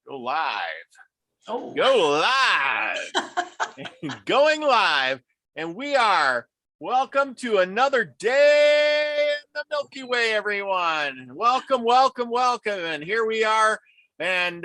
Go live. Oh. Go live. Going live. And we are welcome to another day in the Milky Way, everyone. Welcome, welcome, welcome. And here we are. And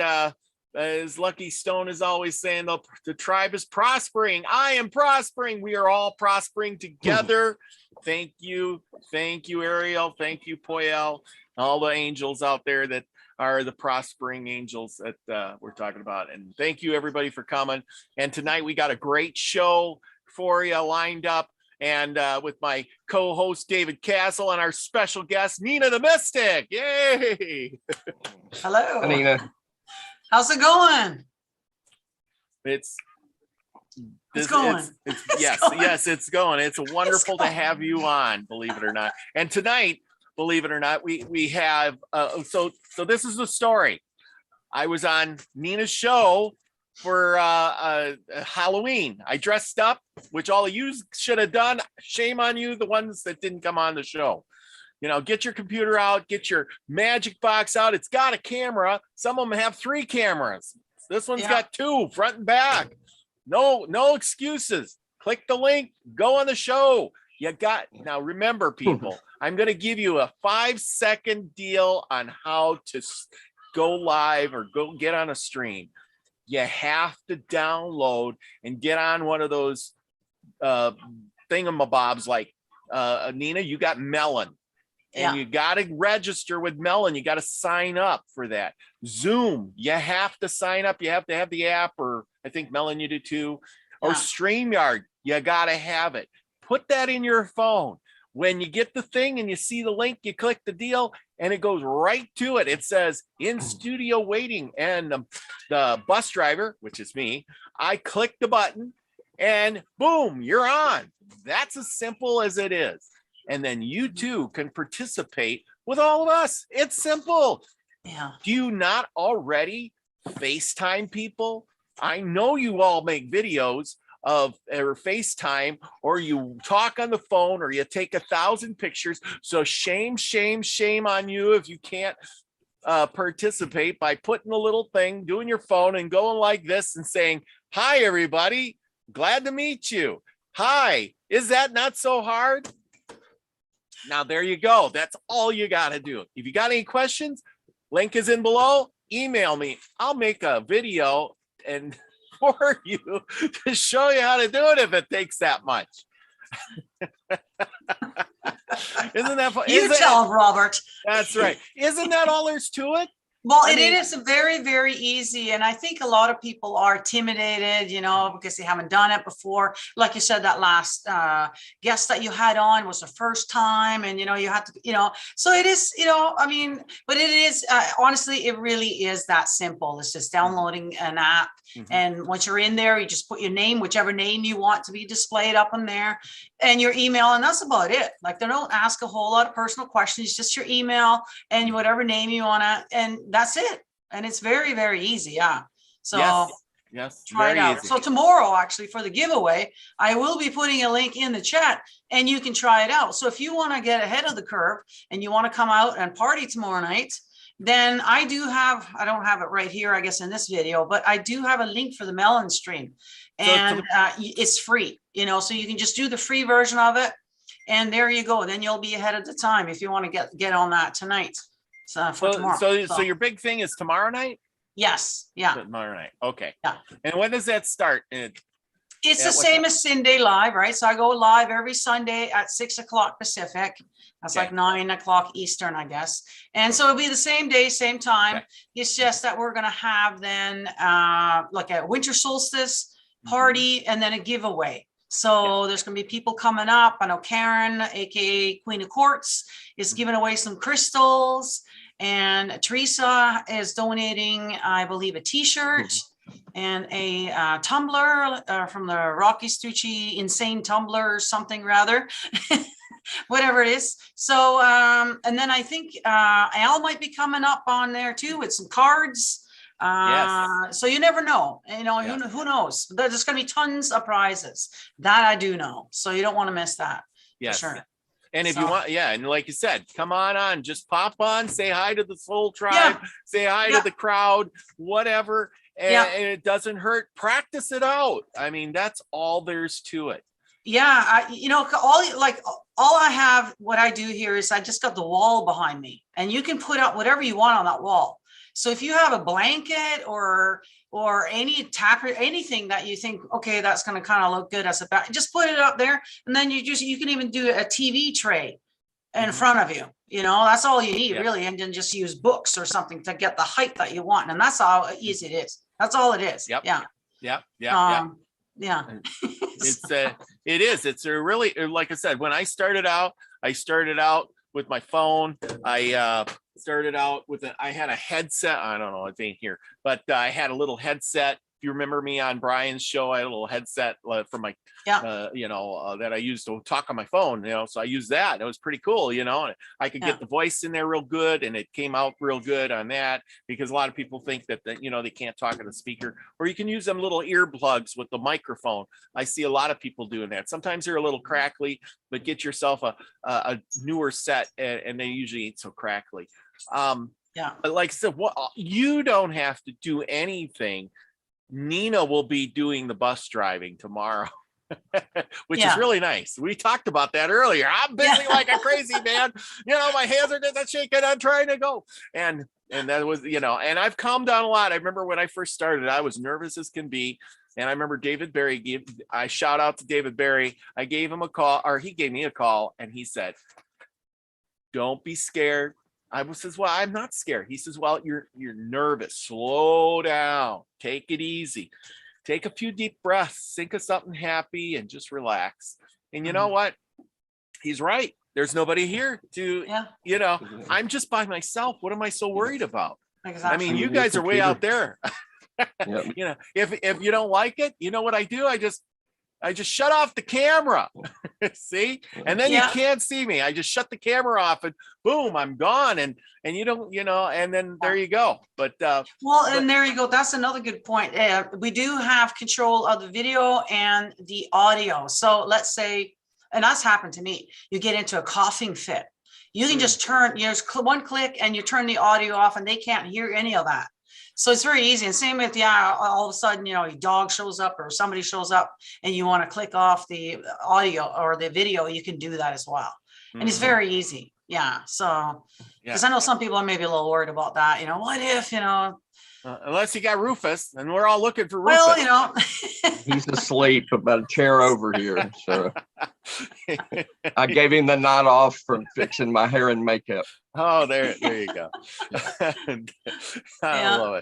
as Lucky Stone is always saying, the tribe is prospering. I am prospering. We are all prospering together. Thank you. Thank you, Ariel. Thank you, Poyel. All the angels out there that are the prospering angels that we're talking about. And thank you, everybody, for coming. And tonight we got a great show for you lined up. And with my co-host, David Castle, and our special guest, Nina the Mystic. Yay! Hello. Hi, Nina. How's it going? It's going. Yes, it's going. It's wonderful to have you on, believe it or not. And tonight, believe it or not, we have so this is the story. I was on Nina's show for Halloween. I dressed up, which all of you should have done. Shame on you, the ones that didn't come on the show. You know, get your computer out, get your magic box out. It's got a camera. Some of them have 3 cameras. This one's got 2, front and back. No excuses. Click the link, go on the show. You got, now remember, people, I'm going to give you a 5-second deal on how to go live or go get on a stream. You have to download and get on one of those thingamabobs like Nina, you got Melon. And you got to register with Melon. You got to sign up for that. Zoom, you have to sign up. You have to have the app, or I think Melon, you do too. Or StreamYard, you got to have it. Put that in your phone. When you get the thing and you see the link, you click the deal and it goes right to it. It says in studio waiting, and the bus driver, which is me, I click the button and boom, you're on. That's as simple as it is. And then you too can participate with all of us. It's simple. Yeah. Do you not already FaceTime people? I know you all make videos of or FaceTime, or you talk on the phone, or you take 1,000 pictures. So shame on you if you can't participate by putting a little thing, doing your phone and going like this and saying, hi, everybody. Glad to meet you. Hi. Is that not so hard? Now, there you go. That's all you got to do. If you got any questions, link is in below. Email me. I'll make a video and for you to show you how to do it if it takes that much. Isn't that fun? You tell him, Robert. That's right. Isn't that all there's to it? Well, it is very, very easy. And I think a lot of people are intimidated, you know, because they haven't done it before. Like you said, that last guest that you had on was the first time. And, you know, you have to, you know, so it is, you know, I mean, but it is, honestly, it really is that simple. It's just downloading an app. And once you're in there, you just put your name, whichever name you want to be displayed up in there, and your email. And that's about it. Like, they don't ask a whole lot of personal questions, just your email and whatever name you want to, and that's it. And it's very, very easy. Yeah. So yes, try it out. Easy. So tomorrow, actually, for the giveaway, I will be putting a link in the chat and you can try it out. So if you want to get ahead of the curve and you want to come out and party tomorrow night, then I don't have it right here, I guess, in this video, but I do have a link for the Melon stream, and it's free, you know, so you can just do the free version of it. And there you go. Then you'll be ahead of the time if you want to get on that tonight. For tomorrow. So your big thing is tomorrow night? Yes. Yeah. Tomorrow night. Okay. Yeah. And when does that start? It's the same as Sunday Live, right? So I go live every Sunday at 6 o'clock Pacific. That's like 9 o'clock Eastern, I guess. And so it'll be the same day, same time. Okay. It's just that we're going to have then like a winter solstice party and then a giveaway. So there's going to be people coming up. I know Karen, aka Queen of Quartz, is giving away some crystals, and Teresa is donating, I believe, a t-shirt and a tumbler from the Rocky Stucci Insane Tumbler or something rather. Whatever it is. So and then I think Al might be coming up on there too with some cards. So you never know, you know, who knows? There's going to be tons of prizes that I do know. So you don't want to miss that. Yes. Sure. And if you want, and like you said, come on, just pop on, say hi to the Soul Tribe, say hi to the crowd, whatever. And it doesn't hurt. Practice it out. I mean, that's all there's to it. Yeah, all I have, what I do here is I just got the wall behind me, and you can put up whatever you want on that wall. So if you have a blanket or any tapper, anything that you think, okay, that's going to kind of look good as a back, just put it up there. And then you can even do a TV tray in front of you. You know, that's all you need really. And then just use books or something to get the height that you want. And that's how easy it is. That's all it is. Yeah. It's a really, like I said, when I started out with my phone. I started out with I had a headset. I don't know, it ain't here, but I had a little headset. If you remember me on Brian's show, I had a little headset for my, that I used to talk on my phone, so I used that. It was pretty cool, and I could get the voice in there real good, and it came out real good on that, because a lot of people think that, they can't talk at the speaker, or you can use them little earplugs with the microphone. I see a lot of people doing that. Sometimes they're a little crackly, but get yourself a newer set, and they usually ain't so crackly. But like I said, you don't have to do anything. Nina will be doing the bus driving tomorrow, which is really nice. We talked about that earlier. I'm busy like a crazy man. My hands are just shaking. I'm trying to go. And that was, and I've calmed down a lot. I remember when I first started, I was nervous as can be. And I remember David Barry, I shout out to David Barry. I gave him a call, or he gave me a call, and he said, don't be scared. I says, well, I'm not scared. He says, well, you're nervous. Slow down. Take it easy. Take a few deep breaths. Think of something happy and just relax. And you know what? He's right. There's nobody here to, I'm just by myself. What am I so worried about? Exactly. I mean, you guys are way out there. If you don't like it, you know what I do? I just shut off the camera. See? And then you can't see me. I just shut the camera off, and boom, I'm gone. And you don't, and then there you go. But and there you go. That's another good point. We do have control of the video and the audio. So let's say, and that's happened to me, you get into a coughing fit. You can just turn, one click and you turn the audio off, and they can't hear any of that. So it's very easy. And same with, all of a sudden, your dog shows up or somebody shows up and you want to click off the audio or the video, you can do that as well. And it's very easy. Yeah. So, because I know some people are maybe a little worried about that, what if, unless you got Rufus, and we're all looking for Rufus. Well, he's asleep about a chair over here. So I gave him the night off from fixing my hair and makeup. Oh, there you go. I love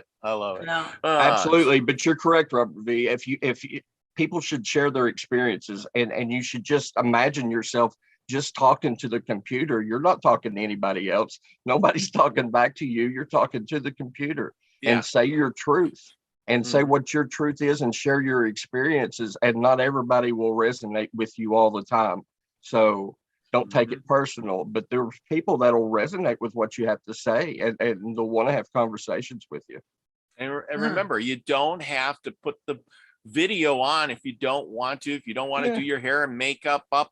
it. Yeah. Absolutely. But you're correct, Robert V. If you people should share their experiences, and you should just imagine yourself just talking to the computer. You're not talking to anybody else. Nobody's talking back to you. You're talking to the computer. And say your truth, and say what your truth is, and share your experiences. And not everybody will resonate with you all the time. So don't take it personal, but there's people that will resonate with what you have to say, and they'll want to have conversations with you. And remember, you don't have to put the video on if you don't want to. If you don't want to do your hair and makeup up,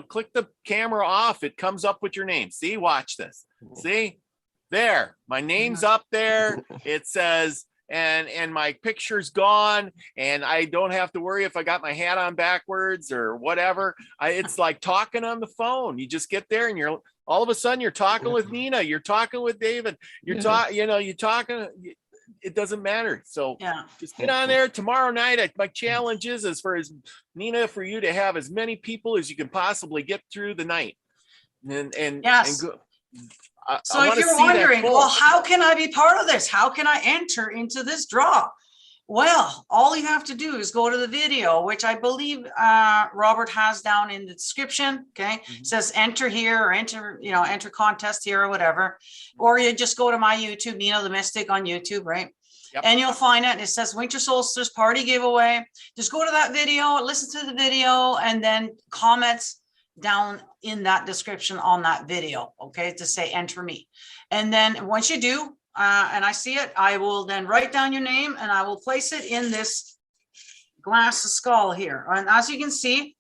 click the camera off. It comes up with your name. See, watch this. See? There, my name's up there. It says, and my picture's gone, and I don't have to worry if I got my hat on backwards or whatever. It's like talking on the phone. You just get there, and you're all of a sudden you're talking with Nina, you're talking with David, you're talking. It doesn't matter. So just get on there tomorrow night. My challenge is for Nina, for you to have as many people as you can possibly get through the night, and go. So if you're wondering, well, how can I be part of this? How can I enter into this draw? Well, all you have to do is go to the video, which I believe Robert has down in the description. Okay. It says enter here, or enter contest here, or whatever. Or you just go to my YouTube, Nina the Mystic on YouTube, right? Yep. And you'll find it. It says Winter Solstice Party Giveaway. Just go to that video, listen to the video, and then comments down in that description on that video, okay, to say enter me. And then once you do, and I see it, I will then write down your name, and I will place it in this glass skull here. And as you can see,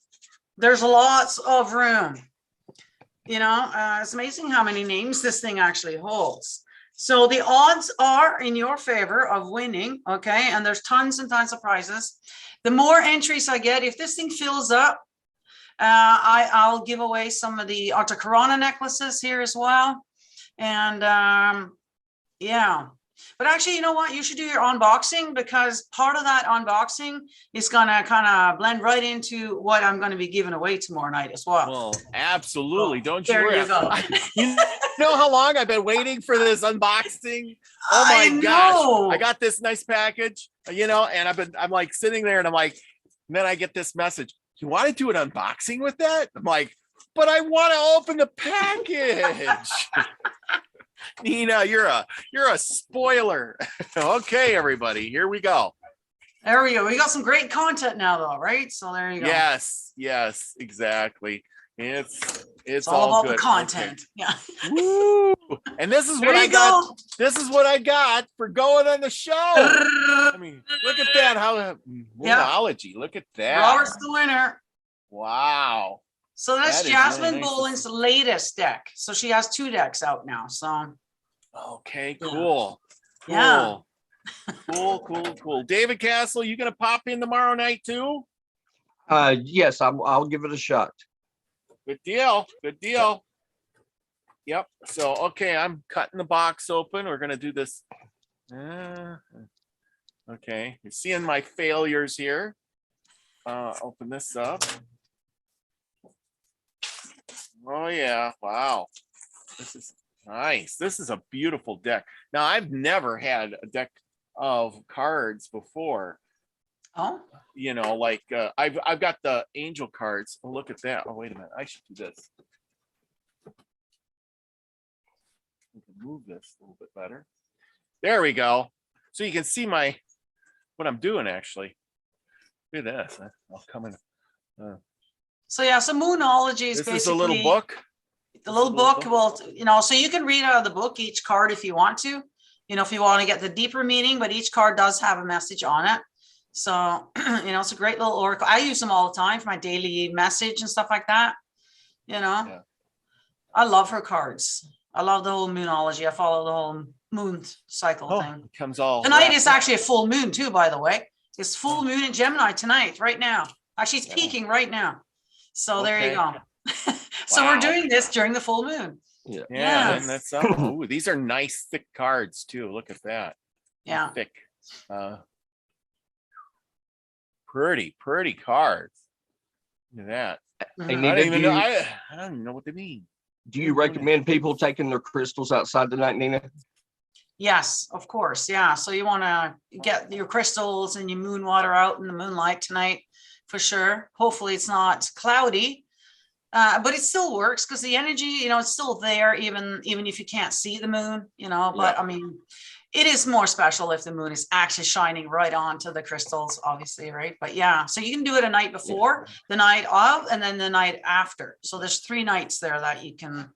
there's lots of room. It's amazing how many names this thing actually holds. So the odds are in your favor of winning, okay? And there's tons and tons of prizes. The more entries I get, if this thing fills up, I'll give away some of the Alta Corona necklaces here as well. And yeah. But actually, you know what? You should do your unboxing, because part of that unboxing is going to kind of blend right into what I'm going to be giving away tomorrow night as well. Well, absolutely. Don't you There worry. you go. You know how long I've been waiting for this unboxing? Oh my gosh. I got this nice package, and I'm like sitting there and I'm like, and then I get this message. You want to do an unboxing with that? I'm like, but I want to open the package. Nina, you're a spoiler. Okay, everybody, here we go. There we go. We got some great content now, though, right? So there you go. Yes, exactly. It's all about good. the content. Okay. Yeah. Woo! And this is what I got. This is what I got for going on the show. I mean, look at that. How Moonology. Look at that. Robert's the winner. Wow. So that's That Jasmine really nice. Boland's latest deck. So she has 2 decks out now. So okay, cool. Yeah. Cool. David Castle, you gonna pop in tomorrow night too? Yes, I'll give it a shot. Good deal. Yep. So okay, I'm cutting the box open. We're gonna do this. Okay, you're seeing my failures here. Open this up. Oh yeah, wow. This is nice. This is a beautiful deck. Now, I've never had a deck of cards before. Oh, Like I've got the angel cards. Oh, look at that. Oh, wait a minute. I should do this. We can move this a little bit better. There we go. So you can see what I'm doing actually. Look at this. I'll come in. so yeah. So Moonology is This basically is a little book. The little book. Well, so you can read out of the book each card if you want to. If you want to get the deeper meaning, but each card does have a message on it. So it's a great little oracle. I use them all the time for my daily message and stuff like that. Yeah. I love her cards. I love the whole Moonology. I follow the whole moon cycle thing. It comes all Tonight is actually a full moon too, by the way. It's full moon in Gemini tonight, right now. Actually, it's peaking right now. So there you go. So we're doing this during the full moon. Yeah. And that's ooh, these are nice thick cards too. Look at that. Yeah. Thick. Pretty cards. Look at that. Hey, I Nina, don't even know. I don't even know what they mean. do you recommend people taking their crystals outside tonight, Nina? Yes, of course. Yeah. So you want to get your crystals and your moon water out in the moonlight tonight for sure. Hopefully it's not cloudy, but it still works because the energy, it's still there, even if you can't see the moon, but I mean, it is more special if the moon is actually shining right onto the crystals, obviously, right? But yeah, so you can do it a night before, the night of, and then the night after. So there's 3 nights there that you can.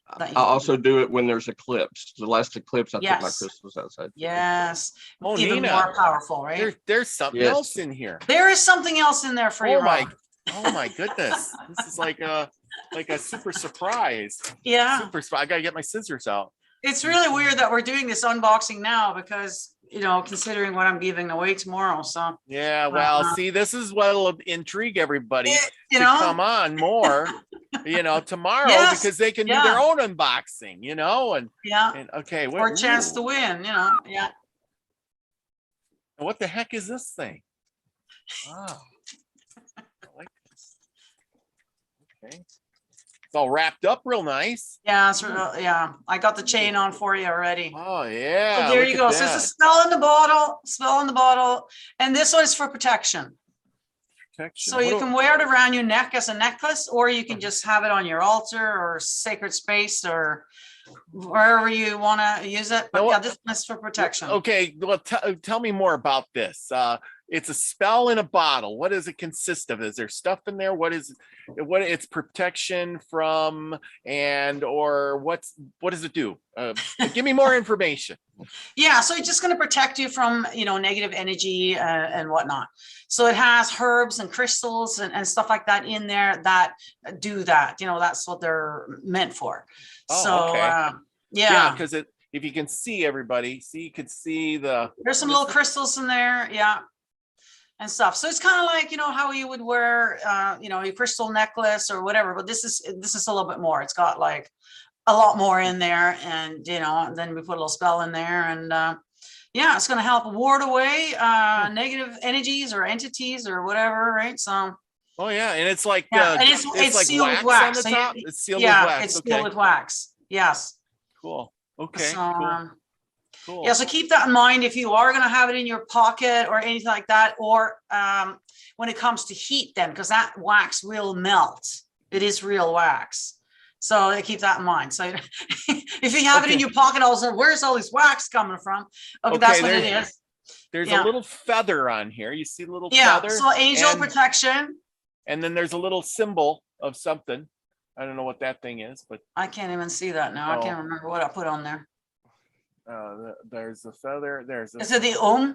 I also do it when there's eclipse. The last eclipse, I took my Yes. crystals outside. Yes. Oh, Even Nina, more powerful, right? there's something Yes. else in here. There is something else in there for you, Oh my, Rob. oh my goodness. This is like a super surprise. Yeah. I gotta get my scissors out. It's really weird that we're doing this unboxing now because, considering what I'm giving away tomorrow. So, Yeah, well, see, this is what'll intrigue everybody you to know, come on more, tomorrow Yes, because they can do yeah. their own unboxing, and yeah, okay, or a chance ooh, to win, yeah. what the heck is this thing? Wow. I like this. Okay. It's all wrapped up real nice. Yeah, yeah. I got the chain on for you already. Oh yeah. So there look you go. at So it's a that. spell in the bottle. And this one is for protection. Protection. So you can wear it around your neck as a necklace, or you can just have it on your altar or sacred space or wherever you want to use it. But Now, yeah, this one is for protection. Okay, well, tell me more about this. it's a spell in a bottle. What does it consist of? Is there stuff in there? What it's protection from, and or what does it do? Give me more information. Yeah, so it's just going to protect you from, negative energy and whatnot. So it has herbs and crystals and stuff like that in there that do that. That's what they're meant for. Oh, so okay. yeah, because if you can see, everybody, you could see there's some little crystals in there. Yeah. And stuff. So it's kind of like, how you would wear, your crystal necklace or whatever, but this is a little bit more. It's got like a lot more in there, and then we put a little spell in there, and yeah, it's going to help ward away negative energies or entities or whatever, right? So oh yeah, and it's like and it's like sealed wax with wax. on the top. It's sealed with Yeah, wax. it's sealed with wax. Yes. Cool. Okay. So, cool. yeah, so keep that in mind if you are going to have it in your pocket or anything like that, or when it comes to heat, then, because that wax will melt. It is real wax. So keep that in mind. So if you have it in your pocket, also, where's all this wax coming from? Okay, that's what it is. There's a little feather on here. You see a little feather? So angel protection. And then there's a little symbol of something. I don't know what that thing is, but I can't even see that now. I can't remember what I put on there. There's the feather. Is it the oh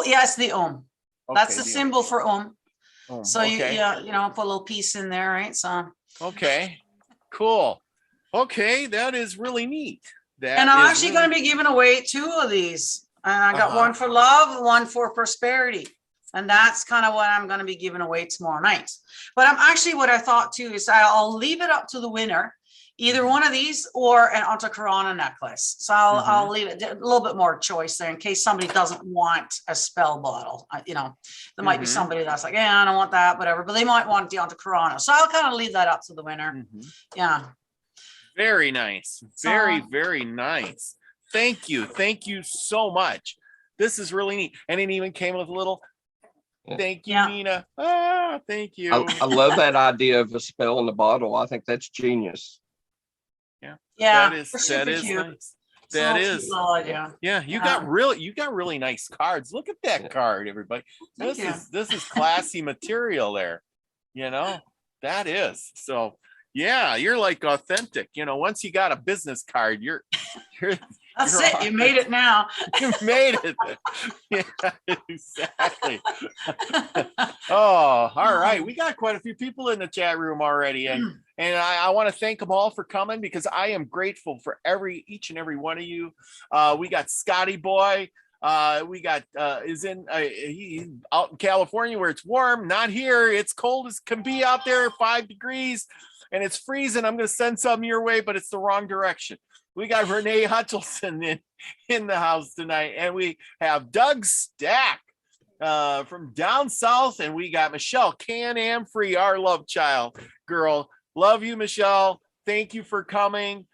yeah, it's the Om. That's the symbol for Om. So you put a little piece in there, right? So okay, cool. Okay, that is really neat. And I'm actually going to be giving away 2 of these. And I got one for love, one for prosperity. And that's kind of what I'm going to be giving away tomorrow night. But what I thought too is I'll leave it up to the winner, either one of these or an Antakarana necklace. So I'll leave it a little bit more choice there in case somebody doesn't want a spell bottle. There might be somebody that's like, yeah, I don't want that, whatever, but they might want the Antakarana. So I'll kind of leave that up to the winner. Yeah. Very nice. Very, very nice. Thank you. Thank you so much. This is really neat. And it even came with a little thank you, Nina. Thank you. I love that idea of a spell in the bottle. I think that's genius. Yeah. That is cute. Nice. That is. Yeah, you got really nice cards. Look at that card, everybody. This is classy material there. That is. So yeah, you're like authentic. Once you got a business card, you're that's it. You made it now. You made it. Yeah, exactly. Oh, all right. We got quite a few people in the chat room already, and I want to thank them all for coming, because I am grateful for each and every one of you. We got Scotty Boy. We got he's out in California where it's warm. Not here. It's cold as can be out there, 5 degrees. And it's freezing. I'm going to send some your way, but it's the wrong direction. We got Renee Hutchinson in the house tonight. And we have Doug Stack from down south. And we got Michelle Can-Am Free, our love child girl. Love you, Michelle. Thank you for coming.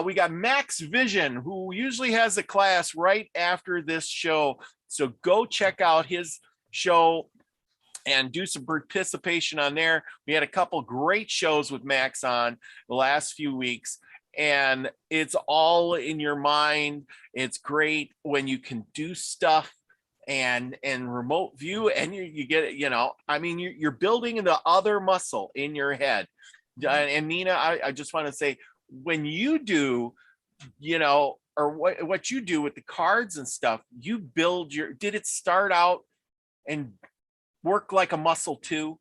We got Max Vision, who usually has a class right after this show. So go check out his show and do some participation on there. We had a couple great shows with Max on the last few weeks, and it's all in your mind. It's great when you can do stuff and remote view, and you get it, you're building the other muscle in your head. And Nina, I just want to say, when you do, or what you do with the cards and stuff, you build did it start out and work like a muscle too,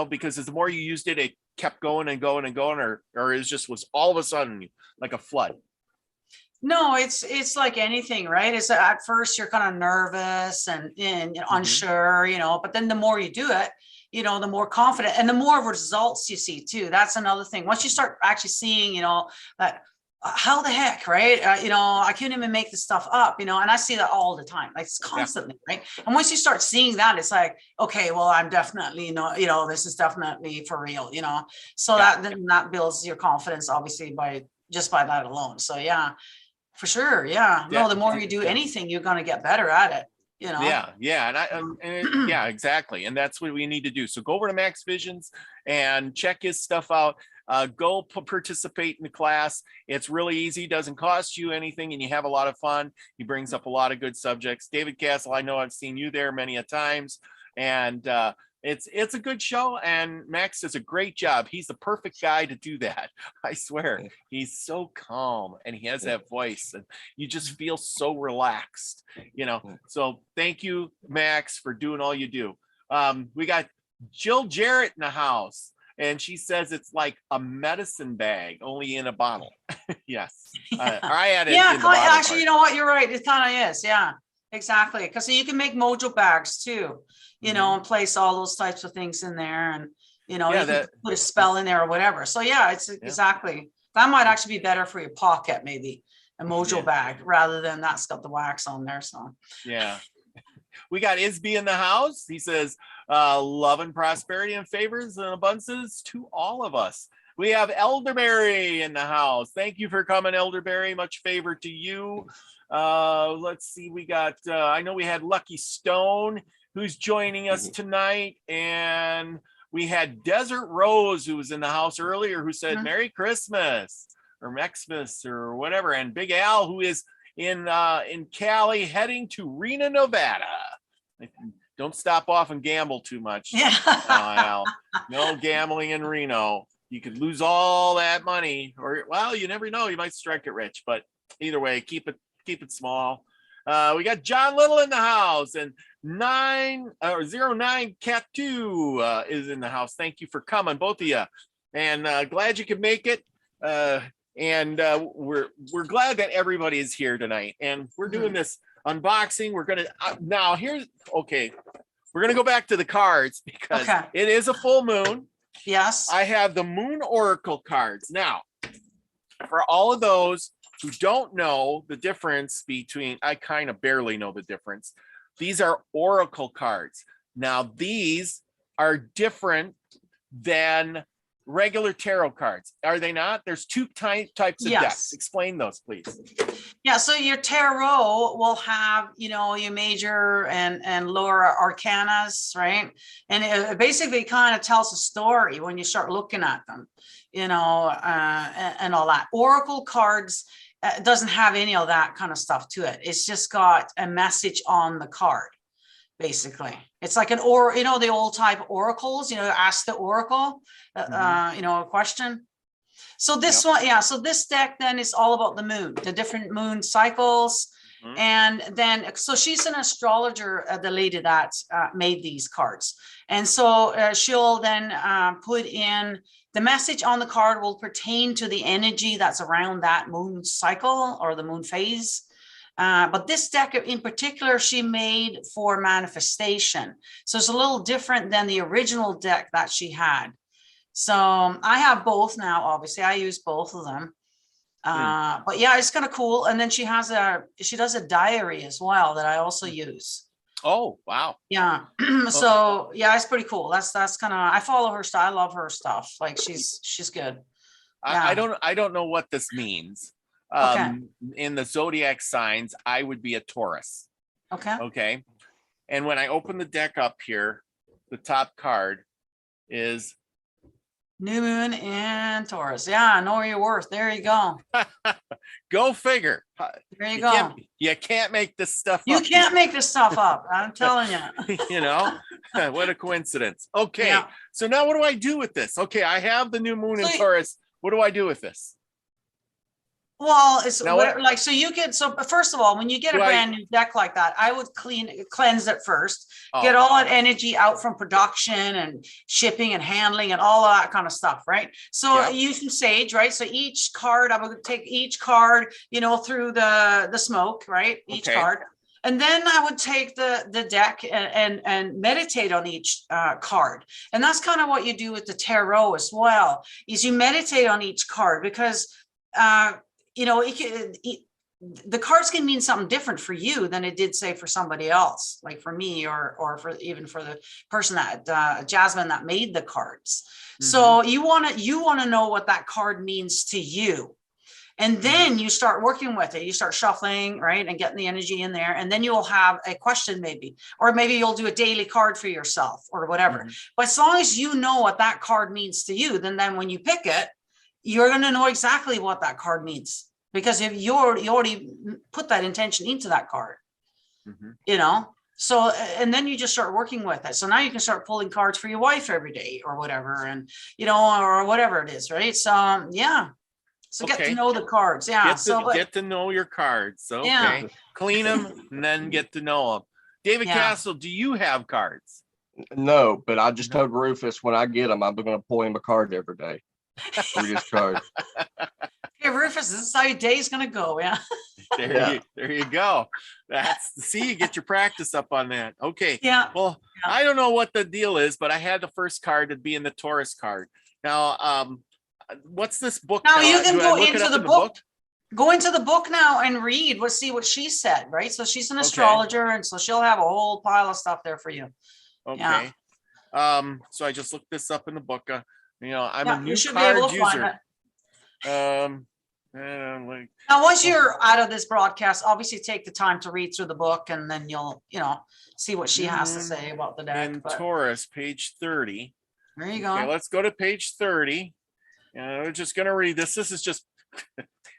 because the more you used it, it kept going and going and going, or it just was all of a sudden like a flood? No, it's like anything, right? It's at first you're kind of nervous and unsure, but then the more you do it, the more confident and the more results you see too. That's another thing. Once you start actually seeing, that how the heck, right? I couldn't even make this stuff up, and I see that all the time, like it's constantly, right? And once you start seeing that, it's like, okay, well, I'm definitely, this is definitely for real, so that builds your confidence, obviously, by that alone. So yeah, for sure. Yeah. No, the more you do anything, you're going to get better at it. Yeah. Yeah, exactly. And that's what we need to do. So go over to Max Visions and check his stuff out. Go participate in the class. It's really easy, doesn't cost you anything, and you have a lot of fun. He brings up a lot of good subjects. David Castle, I know I've seen you there many a times, and it's a good show, and Max does a great job. He's the perfect guy to do that. I swear. He's so calm, and he has that voice, and you just feel so relaxed, you know. So thank you, Max, for doing all you do. We got Jill Jarrett in the house, and she says it's like a medicine bag, only in a bottle. Yes. I added in the bottle actually, part. you know what? You're right. It kind of is. Yeah, exactly. Because you can make mojo bags too, you know, and place all those types of things in there, and you know, you can put a spell in there or whatever. So yeah, it's exactly. That might actually be better for your pocket, maybe a mojo bag, rather than that's got the wax on there. So yeah. We got Isby in the house. He says, love and prosperity and favors and abundances to all of us. We have Elderberry in the house. Thank you for coming, Elderberry. Much favor to you. Let's see. We got, I know we had Lucky Stone, who's joining us tonight. And we had Desert Rose, who was in the house earlier, who said, Merry Christmas or Mexmas or whatever. And Big Al, who is in Cali, heading to Reno, Nevada. Don't stop off and gamble too much. yeah. Al. No gambling in Reno. You could lose all that money, or well, you never know. You might strike it rich, but either way, keep it small. We got John Little in the house, and 09 Cat 2 is in the house. Thank you for coming, both of you, and glad you could make it. And we're glad that everybody is here tonight, and we're doing this unboxing. We're gonna now here's okay. We're gonna go back to the cards because it is a full moon. Yes. I have the Moon Oracle cards. Now, for all of those who don't know the difference between, I kind of barely know the difference. These are Oracle cards. Now, these are different than regular tarot cards, are they not? There's two types of decks. Explain those, please. Yeah, so your tarot will have, you know, your major and lower arcanas, right? And it basically kind of tells a story when you start looking at them, you know, and all that. Oracle cards doesn't have any of that kind of stuff to it. It's just got a message on the card. Basically, it's like you know, the old type oracles, you know, ask the oracle, you know, a question. So this one, so this deck then is all about the moon, the different moon cycles. And then, so she's an astrologer, the lady that made these cards. And so she'll then put in the message on the card will pertain to the energy that's around that moon cycle or the moon phase. But this deck in particular, she made for manifestation. So it's a little different than the original deck that she had. So I have both now, obviously. I use both of them. But yeah, it's kind of cool. And then she does a diary as well that I also use. Oh, wow. Yeah. So yeah, it's pretty cool. That's kind of, I follow her style. I love her stuff. Like she's good. Yeah. I don't know what this means. In the zodiac signs, I would be a Taurus. Okay. And when I open the deck up here, the top card is new moon and Taurus. Yeah, know your worth. There you go. Go figure. There you go. You can't make this stuff up. You can't make this stuff up. I'm telling you. You know, what a coincidence. Okay. Yeah. So now what do I do with this? Okay. I have the new moon in Taurus. What do I do with this? Well, it's like, so you get, so first of all, when you get a brand new deck like that, I would cleanse it first, get all that energy out from production and shipping and handling and all of that kind of stuff. Right. So use some sage, right? So each card, I would take each card, you know, through the smoke, right? Each card. And then I would take the deck and meditate on each card. And that's kind of what you do with the tarot as well, is you meditate on each card because, you know, the cards can mean something different for you than it did say for somebody else, like for me or for even for the person that Jasmine that made the cards. So you want to know what that card means to you. And then you start working with it. You start shuffling, right? And getting the energy in there. And then you'll have a question maybe, or maybe you'll do a daily card for yourself or whatever. But as long as you know what that card means to you, then when you pick it, you're going to know exactly what that card means, because if you already put that intention into that card, you know? So, and then you just start working with it. So now you can start pulling cards for your wife every day or whatever, and, you know, or whatever it is, right? So, yeah. So get to know the cards. Yeah. Get to know your cards. Okay. Yeah. Clean them and then get to know them. David Castle, do you have cards? No, but I just told Rufus when I get them, I'm going to pull him a card every day. Read his cards. Hey, Rufus, this is how your day's going to go. Yeah. There you go. See, you get your practice up on that. Okay. Yeah. Well, I don't know what the deal is, but I had the first card to be in the Taurus card. Now, what's this book? Now you can go into the book. Go into the book now and read. We'll see what she said, right? So she's an astrologer, and so she'll have a whole pile of stuff there for you. Okay. Yeah. So I just looked this up in the book. You know, I'm a new card user. Now, once you're out of this broadcast, obviously take the time to read through the book, and then you'll, you know, see what she has to say about the deck. In Taurus, page 30. There you go. Okay, let's go to page 30. We're just going to read this. This is just,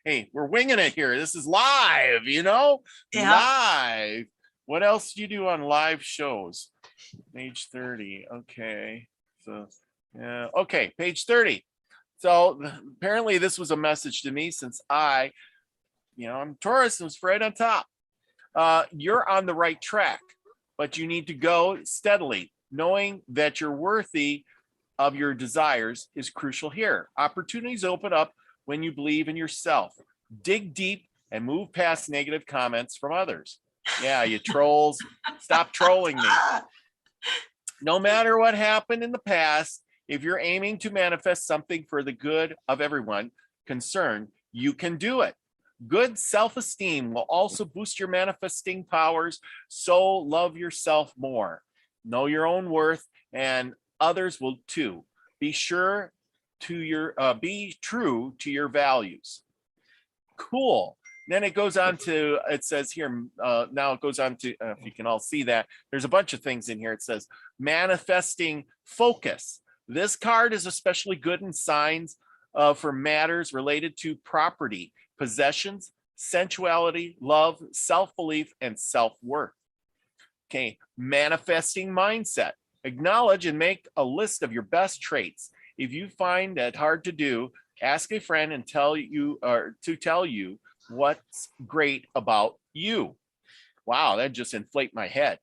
hey, we're winging it here. This is live, you know, live. What else do you do on live shows? Page 30. Okay. So, okay, page 30. So apparently this was a message to me, since I'm Taurus, and it's right on top. You're on the right track, but you need to go steadily. Knowing that you're worthy of your desires is crucial here. Opportunities open up when you believe in yourself. Dig deep and move past negative comments from others. Yeah, you trolls, stop trolling me. No matter what happened in the past, if you're aiming to manifest something for the good of everyone concerned, you can do it. Good self-esteem will also boost your manifesting powers, so love yourself more. Know your own worth, and others will too. Be true to your values. Cool. Then it goes on to, it says here, now it goes on to, if you can all see that, there's a bunch of things in here. It says manifesting focus. This card is especially good in signs for matters related to property, possessions, sensuality, love, self-belief, and self-worth. Okay, manifesting mindset. Acknowledge and make a list of your best traits. If you find that hard to do, ask a friend and tell you what's great about you. Wow, that just inflate my head.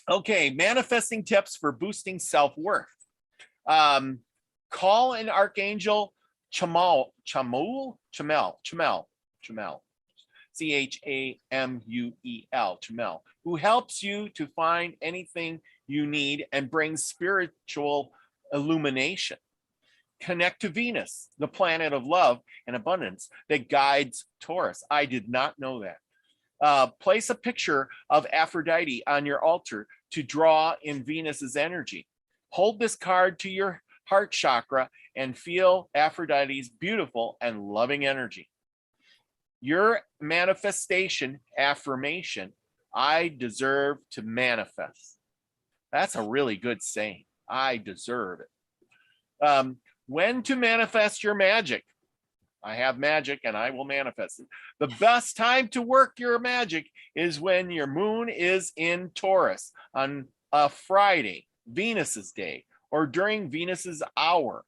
Okay, manifesting tips for boosting self-worth. Call an archangel Chamuel, Chamuel, Chamuel, who helps you to find anything you need and brings spiritual illumination. Connect to Venus, the planet of love and abundance that guides Taurus. I did not know that. Place a picture of Aphrodite on your altar to draw in Venus's energy. Hold this card to your heart chakra and feel Aphrodite's beautiful and loving energy. Your manifestation affirmation: I deserve to manifest. That's a really good saying. I deserve it. When to manifest your magic. I have magic and I will manifest it. The best time to work your magic is when your moon is in Taurus on a Friday, Venus's day, or during Venus's hour.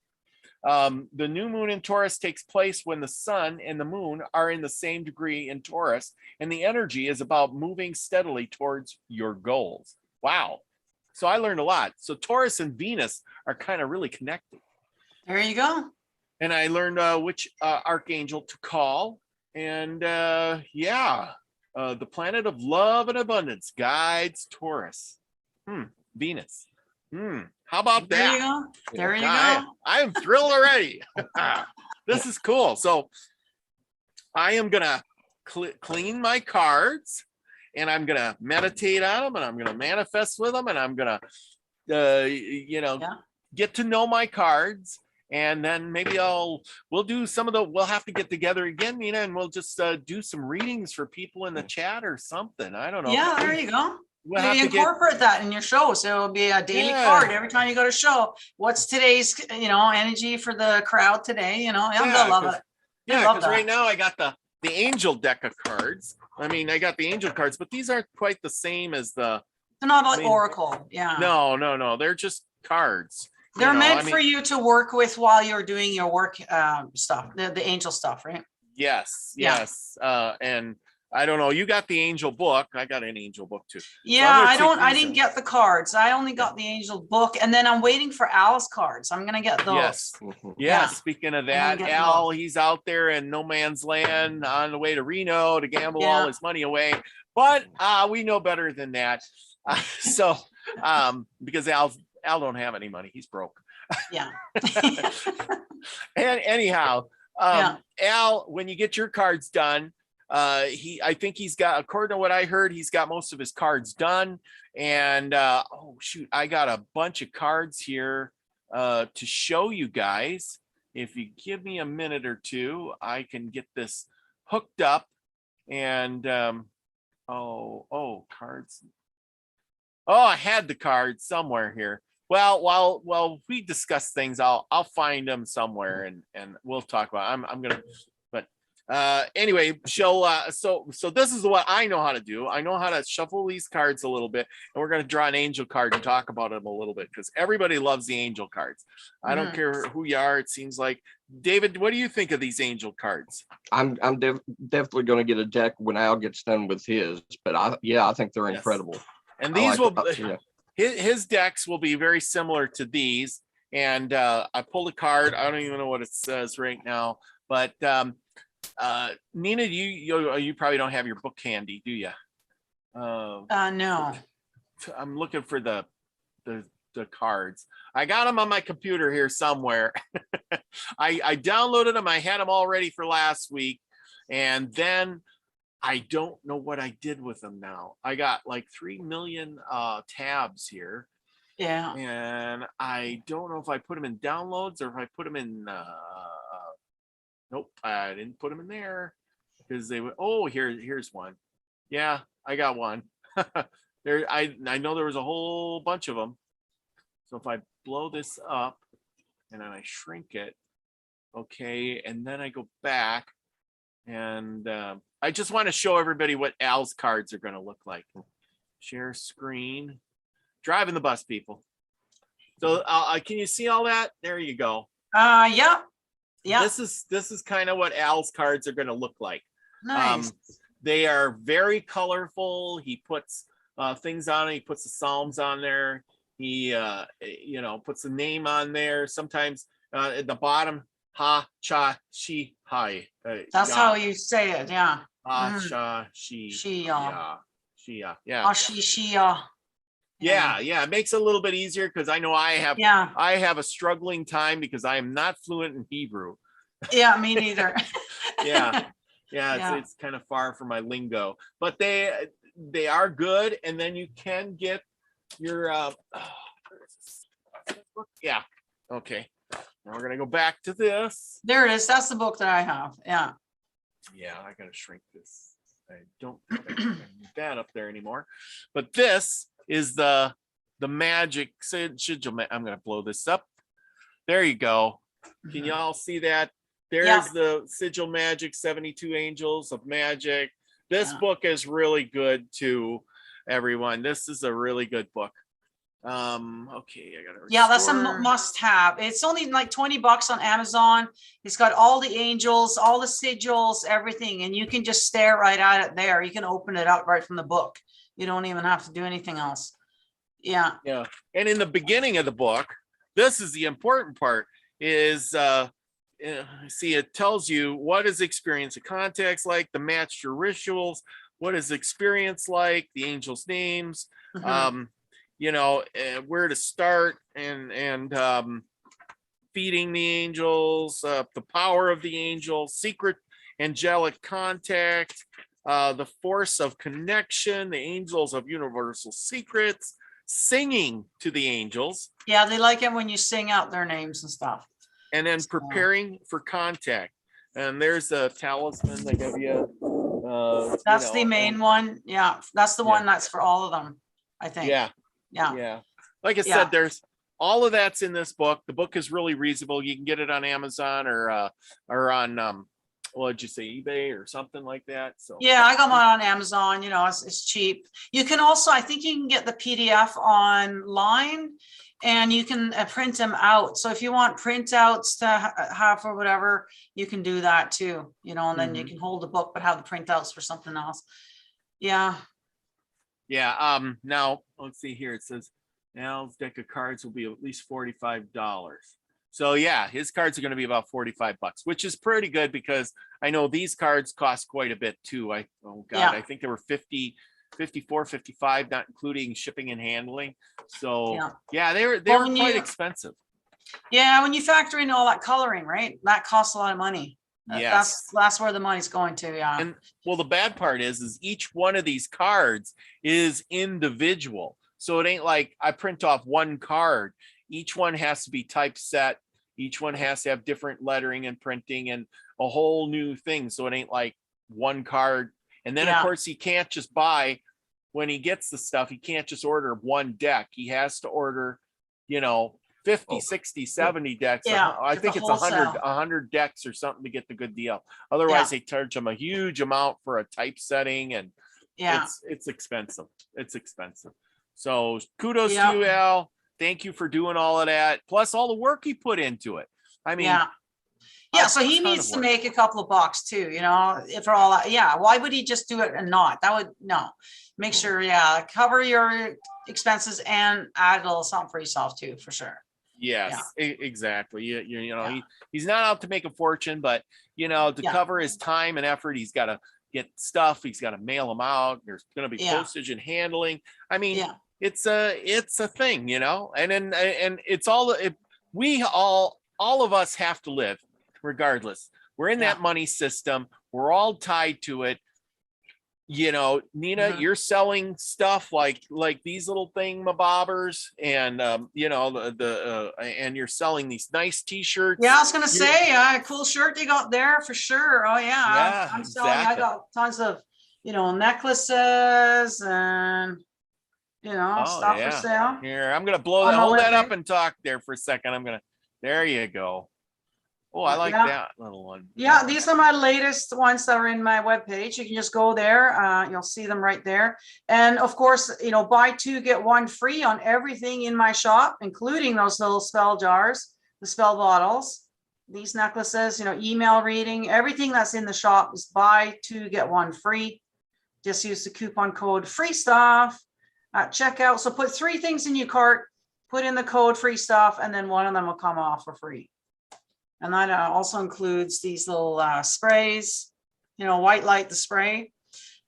The new moon in Taurus takes place when the sun and the moon are in the same degree in Taurus, and the energy is about moving steadily towards your goals. Wow. So I learned a lot. So Taurus and Venus are kind of really connected. There you go. And I learned which archangel to call. And the planet of love and abundance guides Taurus. Venus. How about that? There you go. There you go. I'm thrilled already. This is cool. So I am going to clean my cards, and I'm going to meditate on them, and I'm going to manifest with them, and I'm going to, get to know my cards. And then maybe we'll do we'll have to get together again, Nina, and we'll just do some readings for people in the chat or something. I don't know. Yeah, there you go. We'll have to incorporate that in your show. So it'll be a daily card every time you go to show. What's today's, energy for the crowd today? I love it. Yeah, because right now I got the angel deck of cards. I mean, I got the angel cards, but these aren't quite the same as They're not like oracle. Yeah. No. They're just cards. They're meant for you to work with while you're doing your work stuff, the angel stuff, right? Yes. And I don't know. You got the angel book. I got an angel book too. Yeah, so I didn't get the cards. I only got the angel book, and then I'm waiting for Al's cards. I'm gonna get those. Yes. Yeah. Speaking of that, Al, he's out there in no man's land on the way to Reno to gamble all his money away. But we know better than that. Because Al don't have any money. He's broke. Yeah. And anyhow, Al, when you get your cards done, I think he's got, according to what I heard, he's got most of his cards done. And I got a bunch of cards here to show you guys. If you give me a minute or two, I can get this hooked up. And cards. I had the cards somewhere here. Well, while we discuss things, I'll find them somewhere and we'll talk about it. I'm gonna. Anyway, so this is what I know how to do. I know how to shuffle these cards a little bit, and we're going to draw an angel card and talk about them a little bit because everybody loves the angel cards. I don't care who you are. It seems like. David, what do you think of these angel cards? I'm definitely going to get a deck when Al gets done with his, but I think they're incredible. And these his decks will be very similar to these. And I pulled a card. I don't even know what it says right now, but Nina, you probably don't have your book handy, do you? No. I'm looking for the cards. I got them on my computer here somewhere. I downloaded them. I had them all ready for last week, and then I don't know what I did with them now. I got like 3 million tabs here. Yeah. And I don't know if I put them in downloads or if I put them in nope, I didn't put them in there because they would. Here's one. Yeah, I got one. There, I know there was a whole bunch of them. So if I blow this up and then I shrink it, okay, and then I go back and I just want to show everybody what Al's cards are going to look like. Share screen. Driving the bus, people. So can you see all that? There you go. Yeah. This is kind of what Al's cards are going to look like. Nice. They are very colorful. He puts things on it. He puts the Psalms on there. He puts the name on there. Sometimes at the bottom, ha, cha, shi, hi. That's how you say it. Yeah. Ha, cha, shi, ya. Yeah. Ha, shi, ya. Yeah, it makes it a little bit easier because I know I have a struggling time because I am not fluent in Hebrew. Yeah, me neither. Yeah. It's kind of far from my lingo, but they are good, and then you can get your okay. Now we're gonna go back to this. There it is. That's the book that I have. Yeah, I gotta shrink this. I don't think I can move that up there anymore, but this is the magic sigil. I'm going to blow this up. There you go. Can you all see that? There's the sigil magic, 72 angels of magic. This book is really good to everyone. This is a really good book. Okay, I gotta restore. That's a must have. It's only like $20 on Amazon. It's got all the angels, all the sigils, everything, and you can just stare right at it there. You can open it up right from the book. You don't even have to do anything else. Yeah. And in the beginning of the book, this is the important part, is see, it tells you what is experience of context like, the match your rituals, what is experience like, the angels' names, where to start and feeding the angels, the power of the angels, secret angelic contact, the force of connection, the angels of universal secrets, singing to the angels. Yeah, they like it when you sing out their names and stuff. And then So- preparing for contact. And there's a talisman they give you. That's the main one. Yeah, that's the Yeah. one that's for all of them, I think. Yeah. Yeah. Yeah. Like I Yeah. said, there's all of that's in this book. The book is really reasonable. You can get it on Amazon or on what did you say, eBay or something like that. So Yeah, I got mine on Amazon, you know, it's cheap. You can also, I think you can get the PDF online and you can print them out. So if you want printouts to have or whatever, you can do that too, you know, and then you can hold the book, but have the printouts for something else. Yeah. yeah. Now let's see here. It says Al's deck of cards will be at least $45. So yeah, his cards are going to be about $45, which is pretty good because I know these cards cost quite a bit too. I think they were 50, 54, 55, not including shipping and handling. So yeah, they were quite expensive. Yeah, when you factor in all that coloring, right? That costs a lot of money. Yes. That's where the money's going to. Yeah. And well, the bad part is each one of these cards is individual. So it ain't like I print off one card. Each one has to be typeset. Each one has to have different lettering and printing and a whole new thing. So it ain't like one card. And then of course he can't just buy, when he gets the stuff, he can't just order one deck. He has to order, 50, 60, 70 decks. Yeah, I think it's 100 decks or something to get the good deal. Otherwise they charge him a huge amount for a typesetting, and it's expensive. It's expensive. So kudos to you, Al. Thank you for doing all of that. Plus all the work he put into it. I mean, so he needs to make a couple of bucks too, if for all that. Yeah. Why would he just do it and not? That would make sure, cover your expenses and add a little something for yourself too, for sure. Yes, exactly. He's not out to make a fortune, but to cover his time and effort, he's got to get stuff. He's got to mail them out. There's going to be postage and handling. I mean, it's a thing, and then it's we all of us have to live regardless. We're in that money system. We're all tied to it. Nina, you're selling stuff like these little thingamabobbers, and and you're selling these nice t-shirts. Yeah, I was gonna say, cool shirt you got there for sure. Oh yeah, I'm selling. I got tons of necklaces and stuff for sale. Here, I'm gonna blow that. Hold that up and talk there for a second. There you go. Oh, I like that little one. Yeah, these are my latest ones that are in my webpage. You can just go there. You'll see them right there. And of course, buy two, get one free on everything in my shop, including those little spell jars, the spell bottles, these necklaces, email reading, everything that's in the shop is buy two, get one free. Just use the coupon code free stuff at checkout. So put 3 things in your cart, put in the code free stuff, and then one of them will come off for free. And that also includes these little sprays, white light, the spray.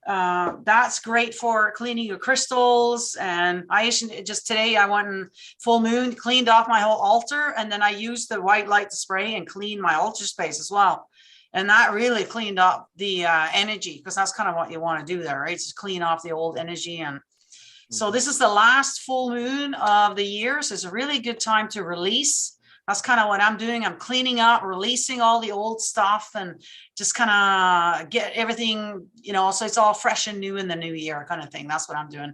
That's great for cleaning your crystals. And today I went and full moon, cleaned off my whole altar. And then I used the white light, the spray, and cleaned my altar space as well. And that really cleaned up the energy, because that's kind of what you want to do there, right? Just clean off the old energy. And so this is the last full moon of the year. So it's a really good time to release. That's kind of what I'm doing. I'm cleaning up, releasing all the old stuff, and just kind of get everything, so it's all fresh and new in the new year kind of thing. That's what I'm doing.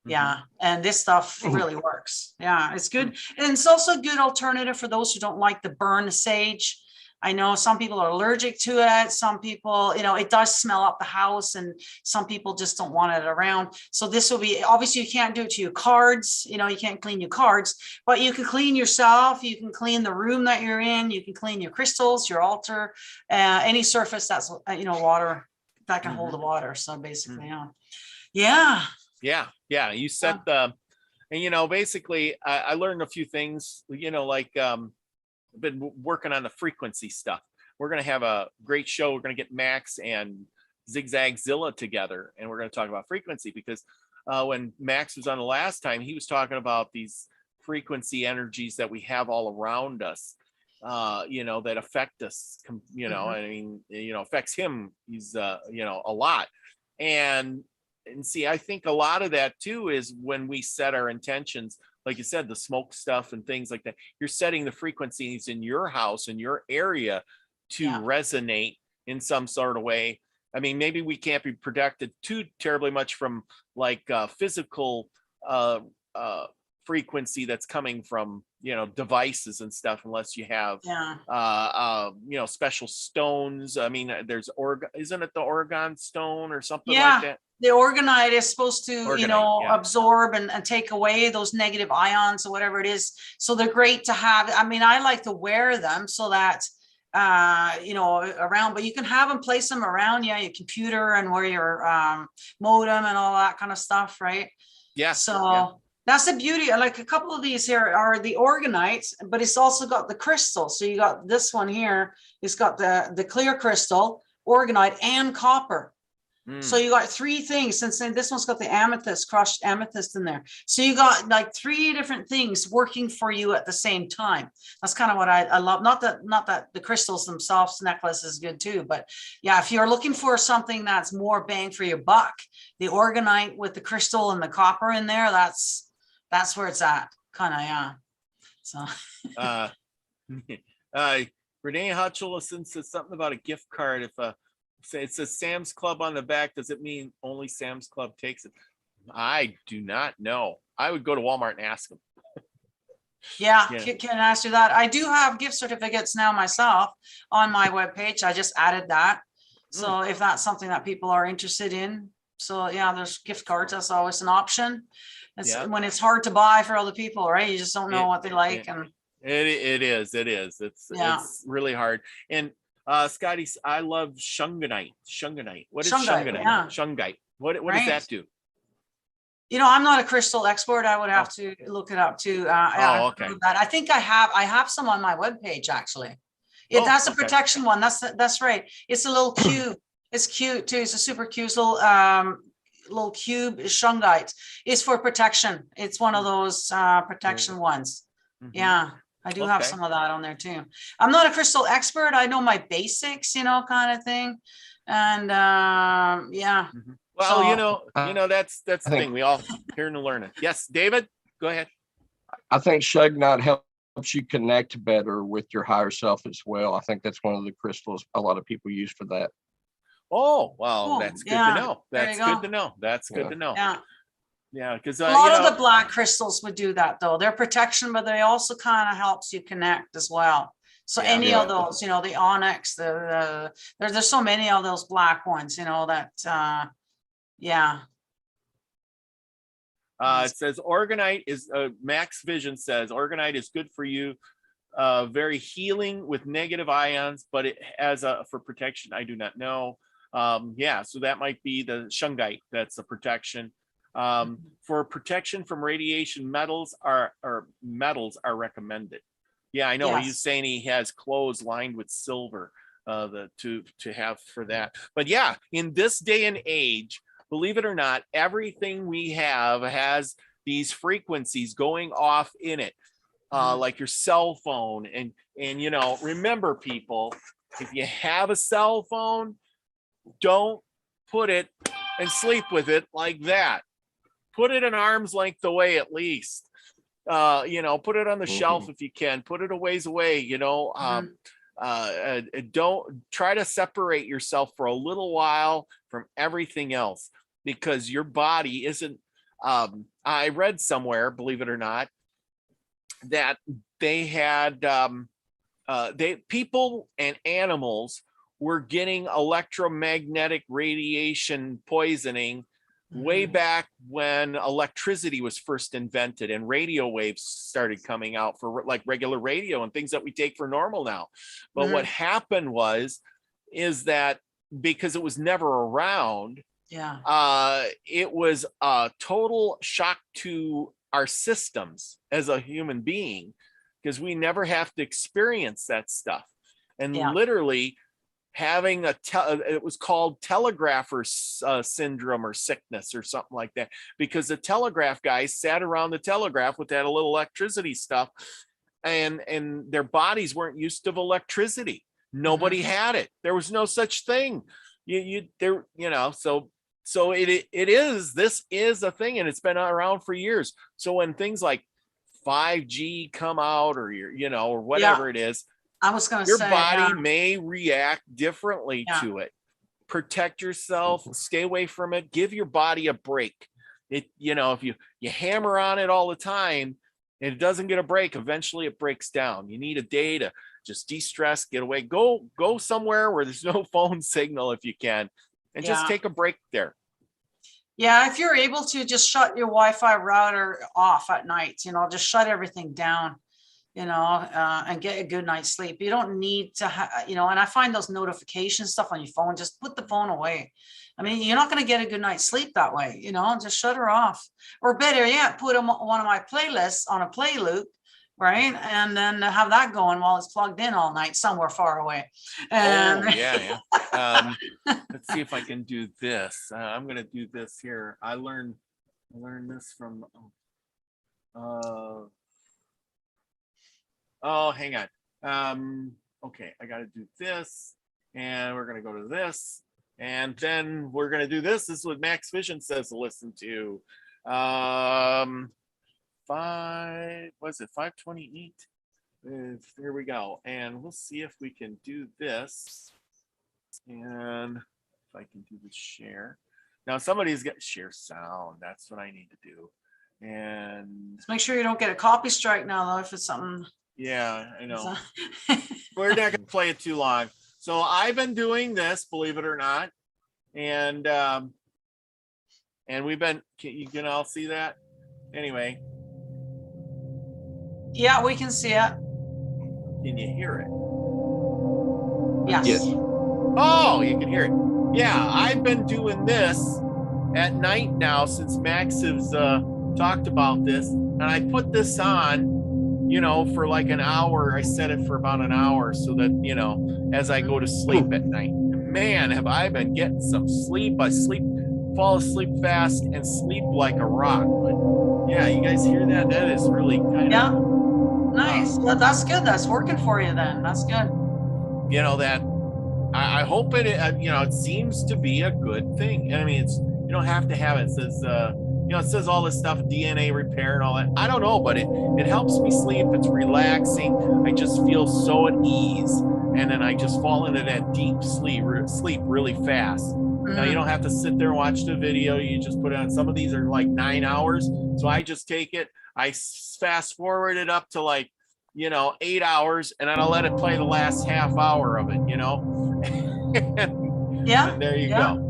Yeah. And this stuff really works. Yeah, it's good. And it's also a good alternative for those who don't like the burn sage. I know some people are allergic to it. Some people, it does smell up the house, and some people just don't want it around. So this will be, obviously you can't do it to your cards. You can't clean your cards, but you can clean yourself. You can clean the room that you're in. You can clean your crystals, your altar, any surface that's, water that can hold the water. So basically, yeah. You said and basically I learned a few things, I've been working on the frequency stuff. We're going to have a great show. We're going to get Max and Zigzagzilla together, and we're going to talk about frequency, because when Max was on the last time, he was talking about these frequency energies that we have all around us, that affect us, affects him. He's, a lot. And see, I think a lot of that too is when we set our intentions, like you said, the smoke stuff and things like that. You're setting the frequencies in your house, in your area, to resonate in some sort of way. I mean, maybe we can't be protected too terribly much from like physical frequency that's coming from, you know, devices and stuff, unless you have you know, special stones. I mean, there's isn't it the Oregon stone or something like that? The orgonite is supposed to, Orgonite, you know, absorb and take away those negative ions or whatever it is. So they're great to have. I mean, I like to wear them so that, you know, around, but you can have them, place them around, your computer and where your modem and all that kind of stuff, right? Yeah. So that's the beauty. Like a couple of these here are the organites, but it's also got the crystal. So you got this one here, it's got the clear crystal, organite, and copper. So you got three things, since then this one's got the amethyst, crushed amethyst in there. So you got like three different things working for you at the same time. That's kind of what I love. Not that the crystals themselves, necklace is good too, but yeah, if you're looking for something that's more bang for your buck, the organite with the crystal and the copper in there, that's where it's at, kind of. Yeah. So Renee Hutchinson says something about a gift card. If it says Sam's Club on the back, does it mean only Sam's Club takes it? I do not know. I would go to Walmart and ask them. Yeah, can I ask you that? I do have gift certificates now myself on my webpage. I just added that. So if that's something that people are interested in. So yeah, there's gift cards. That's always an option. It's when it's hard to buy for other people, right? You just don't know what they like. And it is. It's really hard. And Scotty, I love shungite. What is shungite? Shungite. What does that do? You know, I'm not a crystal expert. I would have to look it up too. Okay. I think I have some on my webpage actually. That's a protection one. That's right. It's a little cube. It's cute too. It's a super cute little cube shungite. It's for protection. It's one of those protection ones. Yeah. I do have some of that on there too. I'm not a crystal expert. I know my basics, you know, kind of thing. And Well, you know, that's the thing. We all here to learn it. Yes, David, go ahead. I think Shugnut helps you connect better with your higher self as well. I think that's one of the crystals a lot of people use for that. Oh, well, that's good to know. That's good to know. That's good to know. Yeah, because a lot of the black crystals would do that though. They're protection, but they also kind of helps you connect as well. So any of those, you know, the onyx, there's so many of those black ones, you know, that it says organite is Max Vision says organite is good for you, very healing with negative ions, but it as for protection, I do not know. So that might be the shungite. That's a protection. For protection from radiation, metals are recommended. Yeah, I know. He's saying he has clothes lined with silver to have for that. But yeah, in this day and age, believe it or not, everything we have has these frequencies going off in it, like your cell phone. And you know, remember people, if you have a cell phone, don't put it and sleep with it like that. Put it an arm's length away at least. You know, put it on the shelf if you can. Put it a ways away. You know, don't try to separate yourself for a little while from everything else, because your body isn't. I read somewhere, believe it or not, that they had people and animals were getting electromagnetic radiation poisoning way back when electricity was first invented and radio waves started coming out for like regular radio and things that we take for normal now. But what happened is that because it was never around, it was a total shock to our systems as a human being, because we never have to experience that stuff. And literally having it was called telegrapher's syndrome or sickness or something like that, because the telegraph guys sat around the telegraph with that little electricity stuff, and their bodies weren't used to electricity. Nobody had it. There was no such thing. So this is a thing, and it's been around for years. So when things like 5G come out or or whatever it is, I was going to your say, body may react differently Yeah. to it. Protect yourself, stay away from it, give your body a break. If you hammer on it all the time and it doesn't get a break, eventually it breaks down. You need a day to just de-stress, get away, go somewhere where there's no phone signal if you can, and just take a break there. Yeah, if you're able to, just shut your Wi-Fi router off at night, just shut everything down, and get a good night's sleep. You don't need to and I find those notification stuff on your phone, just put the phone away. I mean, you're not going to get a good night's sleep that way, just shut her off. Or better yet, put one of my playlists on a play loop, right? And then have that going while it's plugged in all night somewhere far away. And let's see if I can do this. I'm going to do this here. I learned this from hang on. Okay, I got to do this, and we're going to go to this, and then we're going to do this. This is what Max Vision says to listen to. 528. There we go. And we'll see if we can do this. And if I can do the share. Now somebody's got share sound. That's what I need to do. And just make sure you don't get a copy strike now, though, if it's something. Yeah, I know. We're not going to play it too long. So I've been doing this, believe it or not. And we've been, you can all see that? Anyway. Yeah, we can see it. Can you hear it? Yes. Oh, you can hear it. Yeah, I've been doing this at night now since Max has talked about this. And I put this on, for like an hour. I set it for about an hour so that, as I go to sleep at night. Man, have I been getting some sleep. I fall asleep fast and sleep like a rock. But yeah, you guys hear that? That is really kind of nice. That's good. That's working for you then. That's good. That I hope it it seems to be a good thing. And I mean, you don't have to have it. It says it says all this stuff, DNA repair and all that. I don't know, but it helps me sleep. It's relaxing. I just feel so at ease, and then I just fall into that deep sleep really fast. Now you don't have to sit there and watch the video. You just put it on. Some of these are like 9 hours, so I just take it. I fast forward it up to like 8 hours, and then I'll let it play the last half hour of it. And there you go.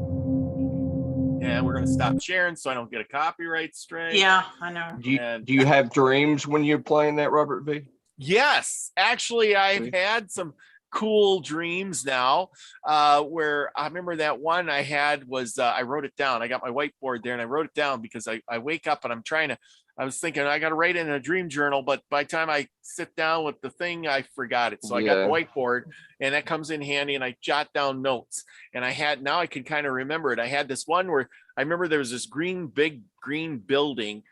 And we're going to stop sharing so I don't get a copyright strike. Yeah, I know. Do you have dreams when you're playing that, Robert V? Yes, actually, I've had some cool dreams now where I remember that one I had was I wrote it down. I got my whiteboard there and I wrote it down because I wake up and I was thinking I got to write it in a dream journal, but by the time I sit down with the thing, I forgot it. So I got the whiteboard, and that comes in handy, and I jot down notes. And now I can kind of remember it. I had this one where I remember there was this big green building,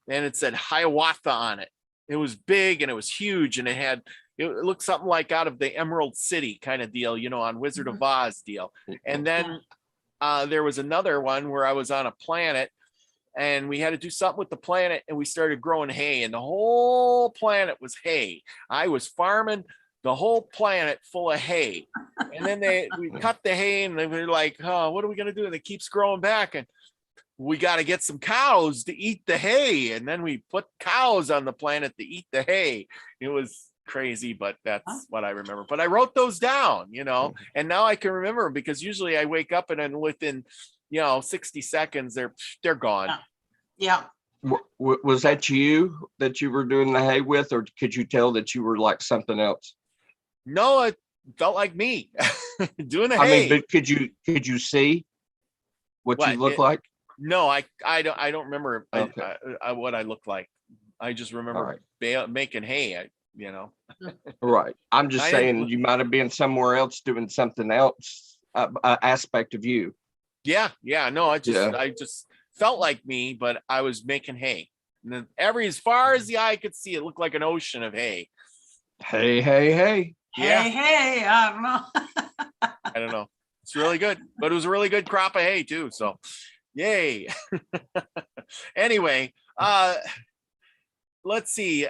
and it said Hiawatha on it. It was big and it was huge, and it looked something like out of the Emerald City kind of deal, on Wizard of Oz deal. And then there was another one where I was on a planet, and we had to do something with the planet, and we started growing hay, and the whole planet was hay. I was farming the whole planet full of hay. And then we cut the hay, and they were like, oh, what are we going to do? And it keeps growing back, and we got to get some cows to eat the hay. And then we put cows on the planet to eat the hay. It was crazy, but that's what I remember. But I wrote those down, and now I can remember, because usually I wake up and then within 60 seconds they're gone. Yeah. Was that you that you were doing the hay with, or could you tell that you were like something else? No, it felt like me doing the hay. I mean, but could you see what you look like? No, I don't remember Okay. what I look like. I just remember making hay. Right. I'm just saying you might have been somewhere else doing something else, aspect of you. Yeah. No, I just felt like me, but I was making hay. And then as far as the eye could see, it looked like an ocean of hay. Hey. Yeah. Hey, I don't know. I don't know. It's really good, but it was a really good crop of hay too. So, yay. Anyway, let's see.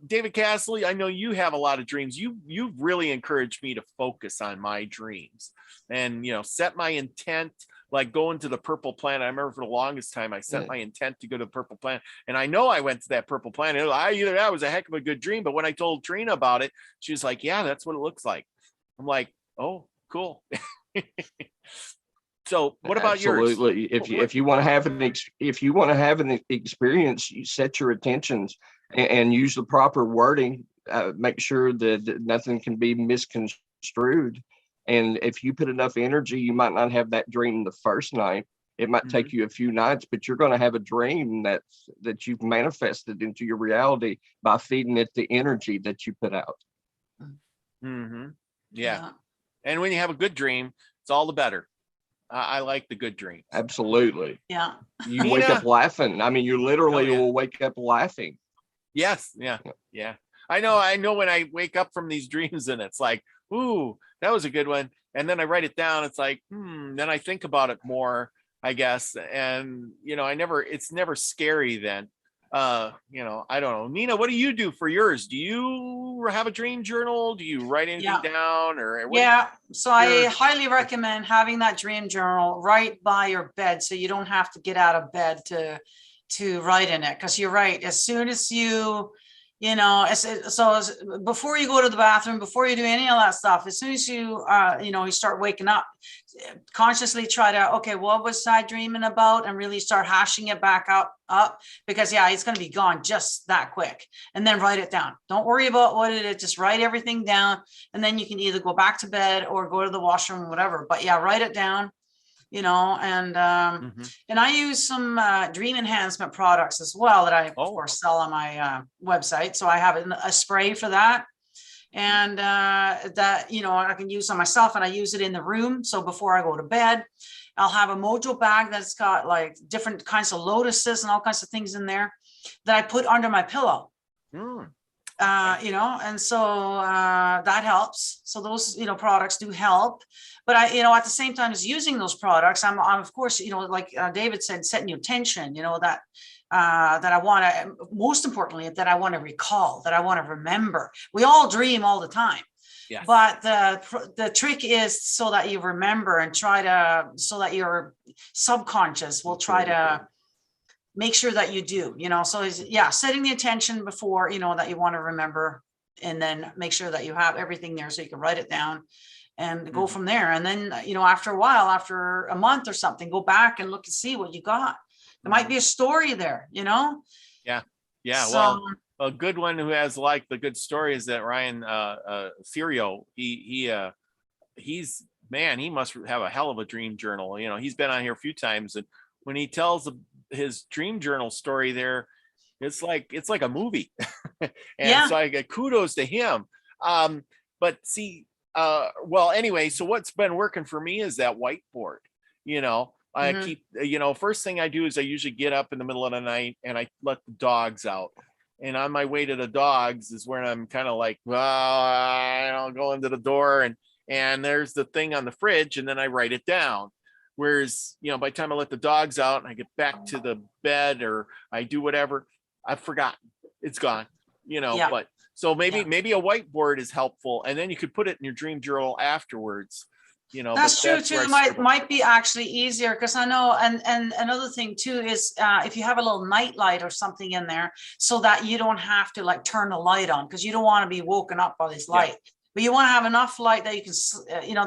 David Castle, I know you have a lot of dreams. You've really encouraged me to focus on my dreams and, set my intent, like going to the purple planet. I remember for the longest time, I set my intent to go to the purple planet. And I know I went to that purple planet. That was a heck of a good dream. But when I told Trina about it, she was like, yeah, that's what it looks like. I'm like, oh, cool. So what about yours? Absolutely. If you want to have an experience, you set your intentions and use the proper wording. Make sure that nothing can be misconstrued. And if you put enough energy, you might not have that dream the first night. It might take you a few nights, but you're going to have a dream that you've manifested into your reality by feeding it the energy that you put out. Yeah. And when you have a good dream, it's all the better. I like the good dream. Absolutely. Yeah. You wake up laughing. I mean, you literally will wake up laughing. Yes. Yeah. I know when I wake up from these dreams and it's like, ooh, that was a good one. And then I write it down. It's like, then I think about it more, I guess. And, it's never scary then. I don't know. Nina, what do you do for yours? Do you have a dream journal? Do you write anything down or? So I highly recommend having that dream journal right by your bed. So you don't have to get out of bed to write in it. Cause you're right. As soon as you, before you go to the bathroom, before you do any of that stuff, as soon as you, you start waking up, consciously try to, okay, what was I dreaming about? And really start hashing it back up because it's going to be gone just that quick. And then write it down. Don't worry about what it is. Just write everything down. And then you can either go back to bed or go to the washroom or whatever. But write it down. And I use some dream enhancement products as well that I of course sell on my website. So I have a spray for that, and that I can use on myself, and I use it in the room. So before I go to bed, I'll have a mojo bag that's got like different kinds of lotuses and all kinds of things in there that I put under my pillow. And so that helps. So those, products do help. But at the same time as using those products, I'm of course, like David said, setting your attention, that I want to, most importantly, that I want to recall, that I want to remember. We all dream all the time. Yes. But the trick is so that you remember and so that your subconscious will try to make sure that you do, so setting the attention before, that you want to remember, and then make sure that you have everything there so you can write it down and go from there. And then, after a while, after a month or something, go back and look and see what you got. There might be a story there, Yeah. So, well, a good one who has like the good story is that Ryan Serio. He must have a hell of a dream journal. He's been on here a few times, and when he tells his dream journal story there, it's like a movie. And so I get kudos to him. But see, anyway, so what's been working for me is that whiteboard. I keep, first thing I do is I usually get up in the middle of the night and I let the dogs out. And on my way to the dogs is where I'm kind of like, I'll go into the door and there's the thing on the fridge, and then I write it down. Whereas, by the time I let the dogs out and I get back to the bed or I do whatever, I've forgotten. It's gone, but so maybe a whiteboard is helpful, and then you could put it in your dream journal afterwards. That's true too. It might be actually easier, because I know, and another thing too is if you have a little night light or something in there, so that you don't have to like turn the light on, because you don't want to be woken up by this light. But you want to have enough light that you can,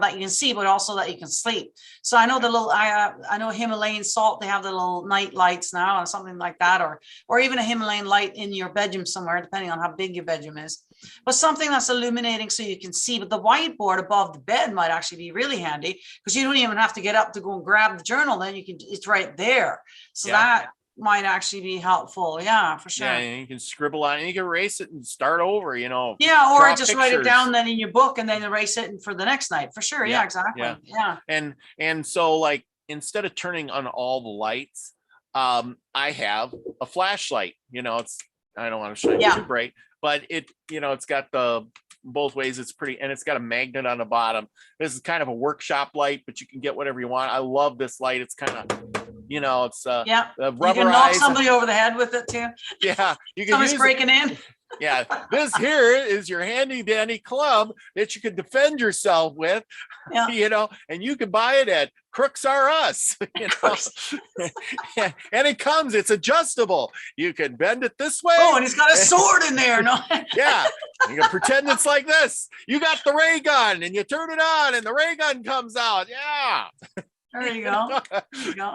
that you can see, but also that you can sleep. So I know I know Himalayan salt, they have the little night lights now and something like that, or even a Himalayan light in your bedroom somewhere, depending on how big your bedroom is. But something that's illuminating so you can see. But the whiteboard above the bed might actually be really handy, because you don't even have to get up to go and grab the journal. Then it's right there. So that might actually be helpful. Yeah, for sure. Yeah, and you can scribble on it and you can erase it and start over, Yeah, or just write it down then in your book and then erase it for the next night. For sure. Yeah, exactly. Yeah. And so like, instead of turning on all the lights, I have a flashlight. I don't want to show you too bright, but it's got the both ways. It's pretty, and it's got a magnet on the bottom. This is kind of a workshop light, but you can get whatever you want. I love this light. It's kind of You know, it's Yeah. You rubberized. can knock somebody over the head with it too. Yeah, you can Somebody's use breaking in. Yeah, this here is your handy dandy club that you can defend yourself with, Yeah. you know, and you can buy it at Crooks R Us, you know. And it's adjustable. You can bend it this way. Oh, and he's got a sword in there. No. Yeah, you can pretend it's like this. You got the ray gun and you turn it on and the ray gun comes out. Yeah. There you go. There you go.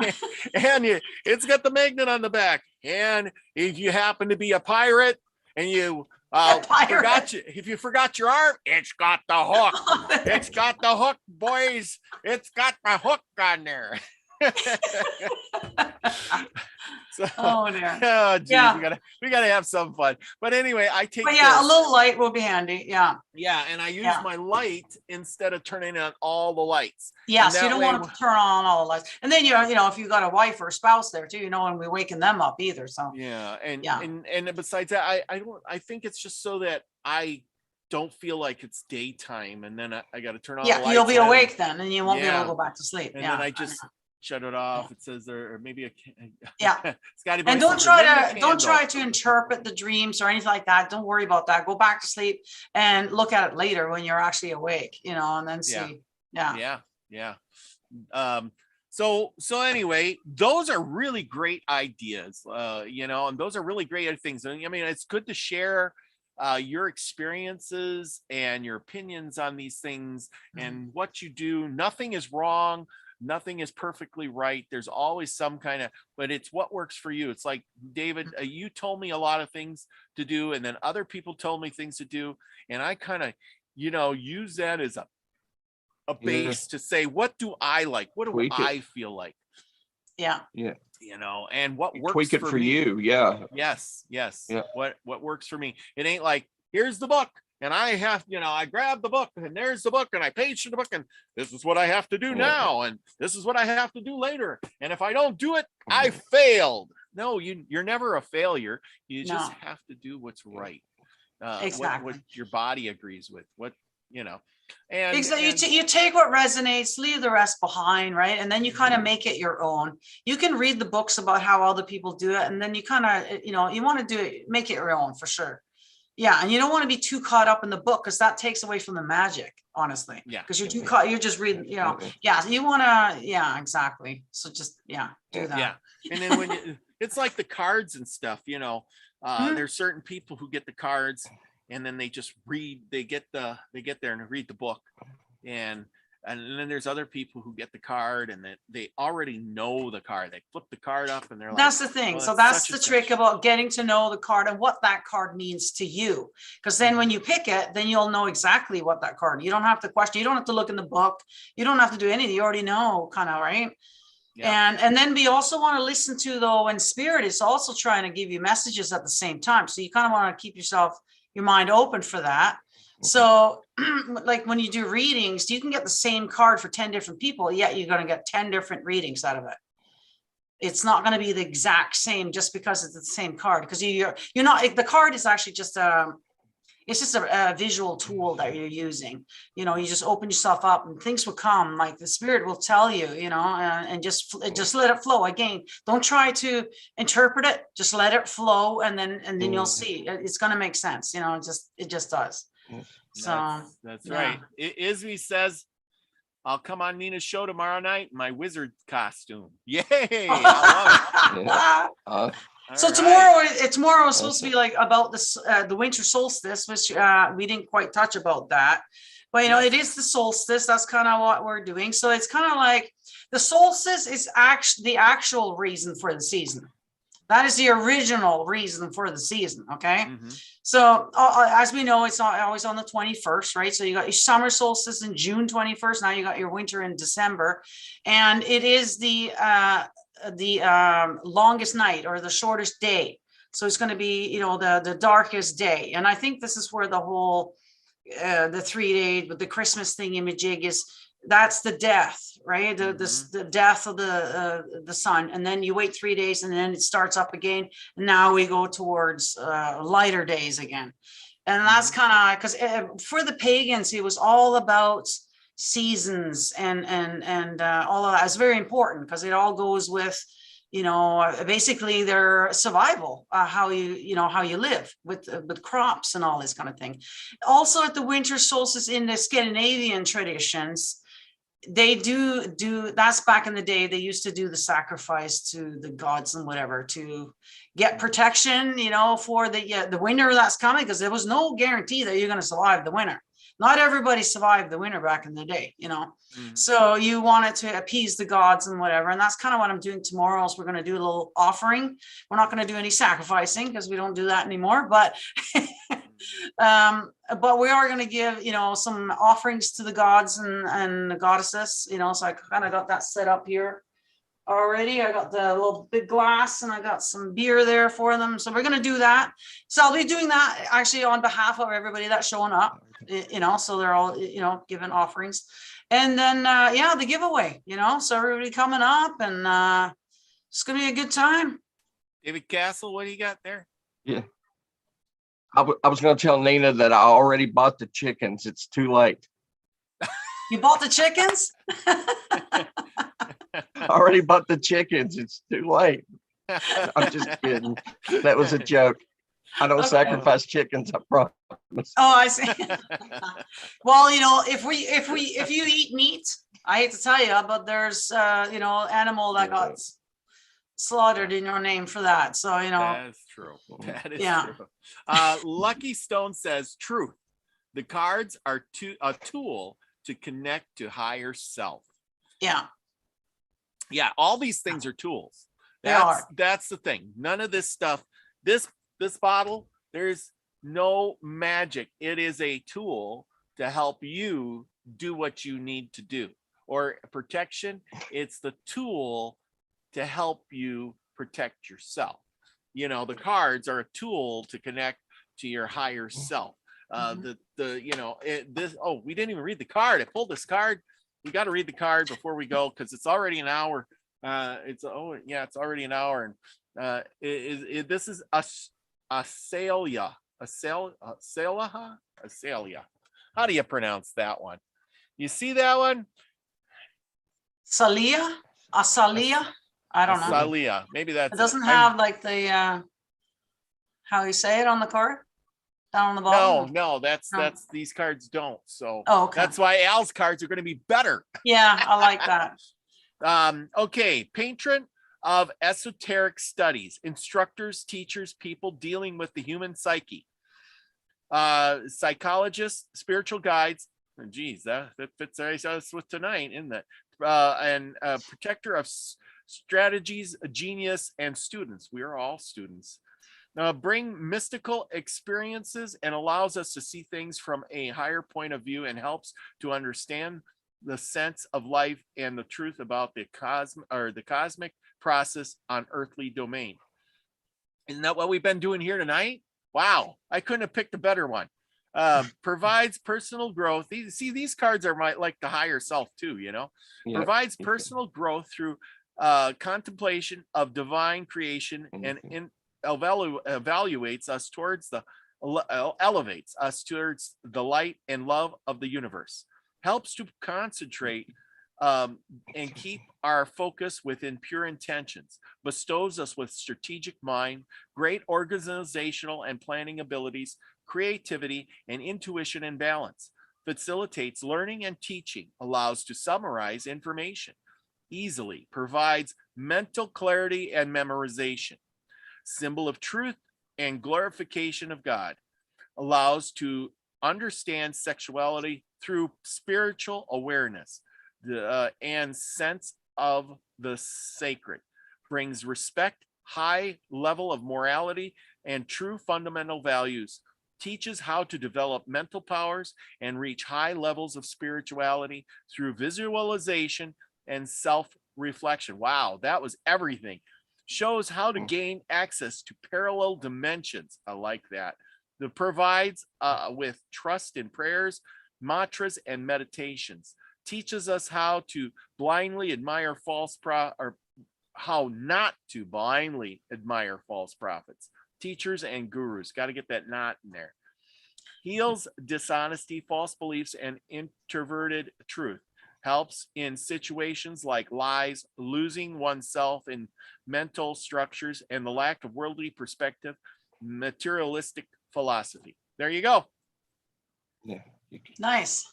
And it's got the magnet on the back. And if you happen to be a pirate, and you if you forgot your arm, it's got the hook. It's got the hook, boys. It's got the hook on there. So, oh dear. Oh geez, Yeah. we gotta have some fun. But anyway, I take But yeah, this. a little light will be handy. Yeah. Yeah, and I use Yeah. my light instead of turning on all the lights. Yes, And you that don't way want to turn on all the lights. And then if you got a wife or a spouse there too, and we're waking them up either. So Yeah, and Yeah. and besides that, I think it's just so that I don't feel like it's daytime, and then I got to turn on the lights. you'll be on, awake then, and you won't be able Yeah. to go back to sleep. and Yeah. then I just shut it off. It says there, or maybe Yeah. it's got to be. And don't try to interpret the dreams or anything like that. Don't worry about that. Go back to sleep and look at it later when you're actually awake, and then see. Yeah. So anyway, those are really great ideas, and those are really great things. And I mean, it's good to share your experiences and your opinions on these things and what you do. Nothing is wrong. Nothing is perfectly right. There's always some kind of, but it's what works for you. It's like, David, you told me a lot of things to do, and then other people told me things to do. And I kind of, use that as a base to say, what do I like? What do I feel like? Yeah. And what works tweak it for me. you. Yeah. Yes. Yeah. What works for me. It ain't like, here's the book. And I have, I grab the book and there's the book and I page to the book and this is what I have to do now. And this is what I have to do later. And if I don't do it, I failed. No, you're never a failure. You just have to do what's right. Exactly. What your body agrees with, And exactly. You take what resonates, leave the rest behind, right? And then you kind of make it your own. You can read the books about how other people do it. And then you kind of, you want to do it, make it your own for sure. Yeah. And you don't want to be too caught up in the book because that takes away from the magic, honestly. Yeah. Because you're too caught, you're just reading, you want to, exactly. So just, do that. Yeah. And then it's like the cards and stuff, there's certain people who get the cards and then they just read, they get there and read the book. And then there's other people who get the card and they already know the card. They flip the card up and they're like, that's the thing. So that's the trick about getting to know the card and what that card means to you. Because then when you pick it, then you'll know exactly what that card, you don't have to question, you don't have to look in the book. You don't have to do anything. You already know kind of, right? Yeah. And then we also want to listen to, though, and spirit is also trying to give you messages at the same time. So you kind of want to keep your mind open for that. So like when you do readings, you can get the same card for 10 different people, yet you're going to get 10 different readings out of it. It's not going to be the exact same just because it's the same card, because you're not, the card is actually just it's just a visual tool that you're using. You just open yourself up and things will come, like the spirit will tell you, and just let it flow. Again, don't try to interpret it, just let it flow. And then you'll see it's going to make sense. It just does. So that's right. Isby says, I'll come on Nina's show tomorrow night in my wizard costume. Yay. I love it. So tomorrow is supposed to be like about this the winter solstice, which we didn't quite touch about that, but it is the solstice. That's kind of what we're doing. So it's kind of like the solstice is actually the actual reason for the season. That is the original reason for the season. Okay. Mm-hmm. So as we know, it's not always on the 21st, right? So you got your summer solstice in June 21st. Now you got your winter in December, and it is the longest night or the shortest day. So it's going to be, the darkest day. And I think this is where the whole, the 3 day, but the Christmas thing in Majig is, that's the death, right? The death of the sun. And then you wait 3 days and then it starts up again. Now we go towards lighter days again. And that's kind of, because for the pagans, it was all about seasons and all of that. It's very important because it all goes with basically their survival, how you live with crops and all this kind of thing. Also at the winter solstice in the Scandinavian traditions, they do that's back in the day. They used to do the sacrifice to the gods and whatever to get protection, for the winter that's coming, because there was no guarantee that you're going to survive the winter. Not everybody survived the winter back in the day, So you wanted to appease the gods and whatever. And that's kind of what I'm doing tomorrow. Is we're going to do a little offering. We're not going to do any sacrificing because we don't do that anymore. But but we are going to give, some offerings to the gods and the goddesses, so I kind of got that set up here already. I got the little big glass and I got some beer there for them. So we're going to do that. So I'll be doing that actually on behalf of everybody that's showing up, so they're all, giving offerings. And then, the giveaway, so everybody coming up and it's going to be a good time. David Castle, what do you got there? Yeah. I was going to tell Nina that I already bought the chickens. It's too late. You bought the chickens? I already bought the chickens. It's too late. I'm just kidding. That was a joke. I don't sacrifice chickens, I promise. Oh, I see. Well, if you eat meat, I hate to tell you, but there's animal that got slaughtered in your name for that. So that's true. That is true. Lucky Stone says truth. The cards are a tool to connect to higher self. Yeah, all these things are tools. That's the thing. None of this stuff, this bottle, there's no magic. It is a tool to help you do what you need to do. Or protection, it's the tool to help you protect yourself. The cards are a tool to connect to your higher self. We didn't even read the card. I pulled this card. We got to read the card before we go because it's already an hour. It's already an hour. And this is Asalia. How do you pronounce that one? You see that one? Asalia. I don't know. Asalia. Maybe that's it. Doesn't have like the how you say it on the card down on the bottom. No, that's these cards don't. So that's why Al's cards are going to be better. Yeah, I like that. Okay, patron of esoteric studies, instructors, teachers, people dealing with the human psyche, psychologists, spiritual guides. Oh, geez, that fits us with tonight, isn't it? And protector of strategies, genius, and students. We are all students. Bring mystical experiences and allows us to see things from a higher point of view and helps to understand the sense of life and the truth about the cosmic process on earthly domain. Isn't that what we've been doing here tonight? Wow, I couldn't have picked a better one. Provides personal growth. These cards are like the higher self too, Provides personal growth through contemplation of divine creation and elevates us towards the light and love of the universe. Helps to concentrate and keep our focus within pure intentions. Bestows us with strategic mind, great organizational and planning abilities, creativity, and intuition and balance. Facilitates learning and teaching, allows to summarize information easily, provides mental clarity and memorization. Symbol of truth and glorification of God, allows to understand sexuality through spiritual awareness and sense of the sacred, brings respect, high level of morality, and true fundamental values, teaches how to develop mental powers and reach high levels of spirituality through visualization and self-reflection. Wow, that was everything. Shows how to gain access to parallel dimensions. I like that. That provides with trust in prayers, mantras, and meditations. Teaches us how to blindly admire how not to blindly admire false prophets, teachers, and gurus. Got to get that not in there. Heals dishonesty, false beliefs, and introverted truth. helps in situations like lies, losing oneself in mental structures, and the lack of worldly perspective, materialistic philosophy. There you go. Yeah. Nice.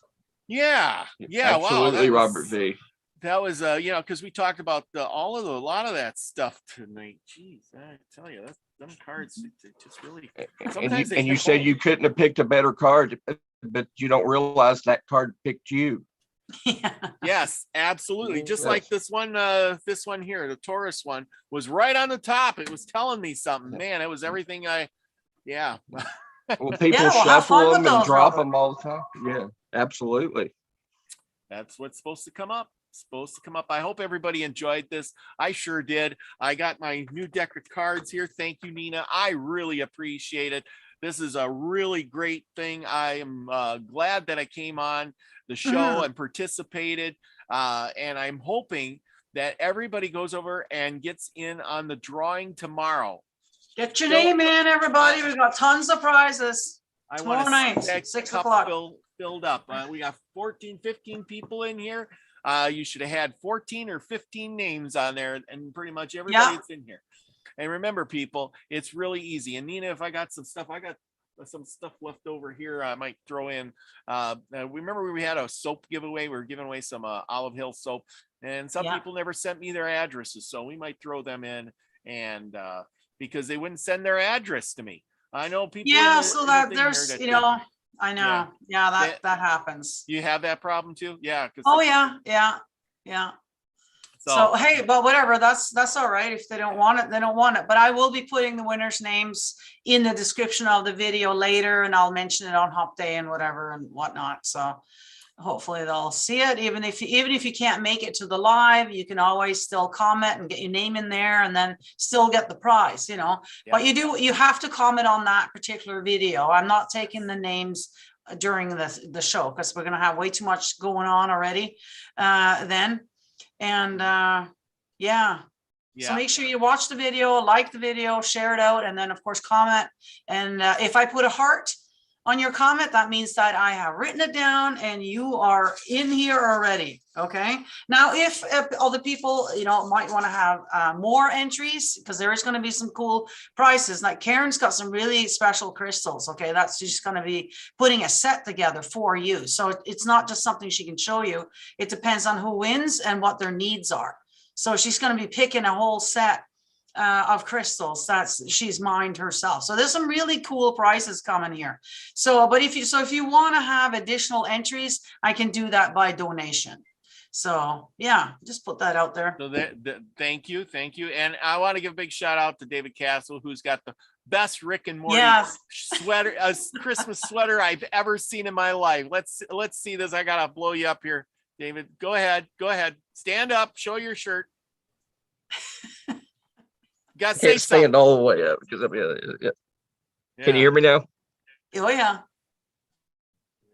Yeah. Yeah. Absolutely, Wow. Robert V. That was, you know, because we talked about a lot of that stuff tonight. Jeez, I tell you, them cards just really. Sometimes And you said you couldn't have picked a better card, but you don't realize that card picked you. Yeah. Yes, absolutely. Just Yes. like this one here, the Taurus one was right on the top. It was telling me something. Man, it was everything yeah. Well, people Yeah, well, have fun shuffle with them and those, drop Robert. them all the time. Yeah, absolutely. That's what's supposed to come up. I hope everybody enjoyed this. I sure did. I got my new deck of cards here. Thank you, Nina. I really appreciate it. This is a really great thing. I am glad that I came on the show and participated. And I'm hoping that everybody goes over and gets in on the drawing tomorrow. Get your name in, everybody. We've got tons of prizes. I Tomorrow want to night, see that 6 cup o'clock. filled up. We got 14, 15 people in here. You should have had 14 or 15 names on there, and pretty much everybody that's in here. And remember, people, it's really easy. And Nina, if I got some stuff left over here, I might throw in. Remember we had a soap giveaway. We were giving away some Olive Hill soap, and some people never sent me their addresses, so we might throw them in, and because they wouldn't send their address to me. I know people. So that there's, I know. Yeah, that happens. You have that problem too? Yeah. Oh yeah. So hey, but whatever, that's all right. If they don't want it, they don't want it. But I will be putting the winners' names in the description of the video later, and I'll mention it on Hump Day and whatever and whatnot. So hopefully they'll see it. Even if you can't make it to the live, you can always still comment and get your name in there, and then still get the prize, But you have to comment on that particular video. I'm not taking the names during the show because we're going to have way too much going on already then. And so make sure you watch the video, like the video, share it out, and then of course comment. And if I put a heart on your comment, that means that I have written it down and you are in here already. Okay. Now, if other people, might want to have more entries, because there is going to be some cool prizes. Like Karen's got some really special crystals. Okay. That's just going to be putting a set together for you. So it's not just something she can show you. It depends on who wins and what their needs are. So she's going to be picking a whole set of crystals she's mined herself. So there's some really cool prizes coming here. So, but if you want to have additional entries, I can do that by donation. So yeah, just put that out there. So thank you. And I want to give a big shout out to David Castle, who's got the best Rick and Morty sweater, Christmas sweater I've ever seen in my life. Let's see this. I gotta blow you up here, David. Go ahead. Stand up. Show your shirt. Can't stand all the way up because Can you hear me now? Oh yeah.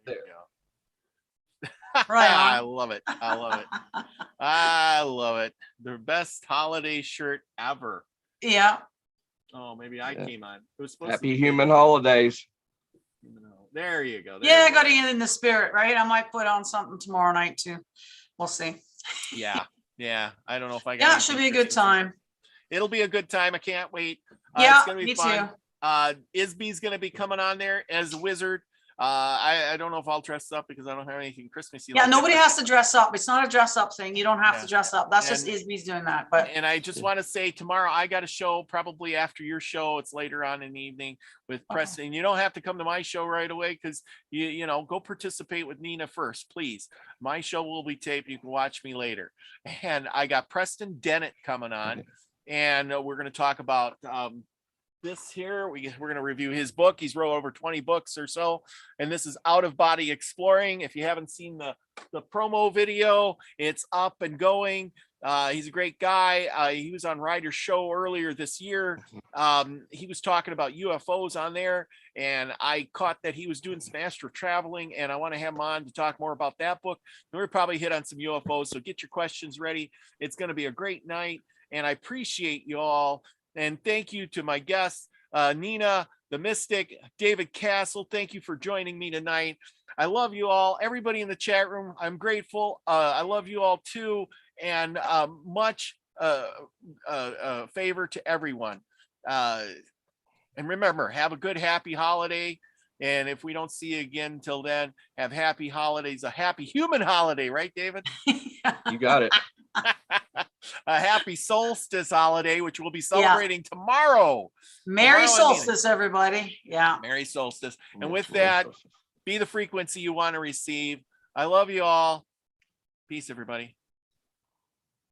There you go. Right. I love it. I love it. The best holiday shirt ever. Yeah. Oh, maybe I came on. It was supposed Happy Human Holidays. There you go. I got to get in the spirit, right? I might put on something tomorrow night too. We'll see. Yeah. I don't know if I got. Yeah, it should be a good time. It'll be a good time. I can't wait. Yeah, it's gonna be fun. Isby's gonna be coming on there as a wizard. I don't know if I'll dress up because I don't have anything Christmassy. Yeah, nobody has to dress up. It's not a dress up thing. You don't have to dress up. That's just Isby's doing that. But I just want to say tomorrow I got a show probably after your show. It's later on in the evening with Preston. You don't have to come to my show right away because you go participate with Nina first, please. My show will be taped. You can watch me later. And I got Preston Dennett coming on. And we're going to talk about this here. We're going to review his book. He's wrote over 20 books or so. And this is Out of Body Exploring. If you haven't seen the promo video, it's up and going. He's a great guy. He was on Ryder's show earlier this year. He was talking about UFOs on there. And I caught that he was doing some astral traveling. And I want to have him on to talk more about that book. And we'll probably hit on some UFOs. So get your questions ready. It's going to be a great night. And I appreciate you all. And thank you to my guests, Nina, the mystic, David Castle. Thank you for joining me tonight. I love you all. Everybody in the chat room, I'm grateful. I love you all too. And much favor to everyone. And remember, have a good, happy holiday. And if we don't see you again until then, have happy holidays, a happy human holiday, right, David? You got it. A happy solstice holiday, which we'll be celebrating tomorrow. Merry Tomorrow, solstice, everybody. Yeah. Merry solstice. And with that, be the frequency you want to receive. I love you all. Peace, everybody.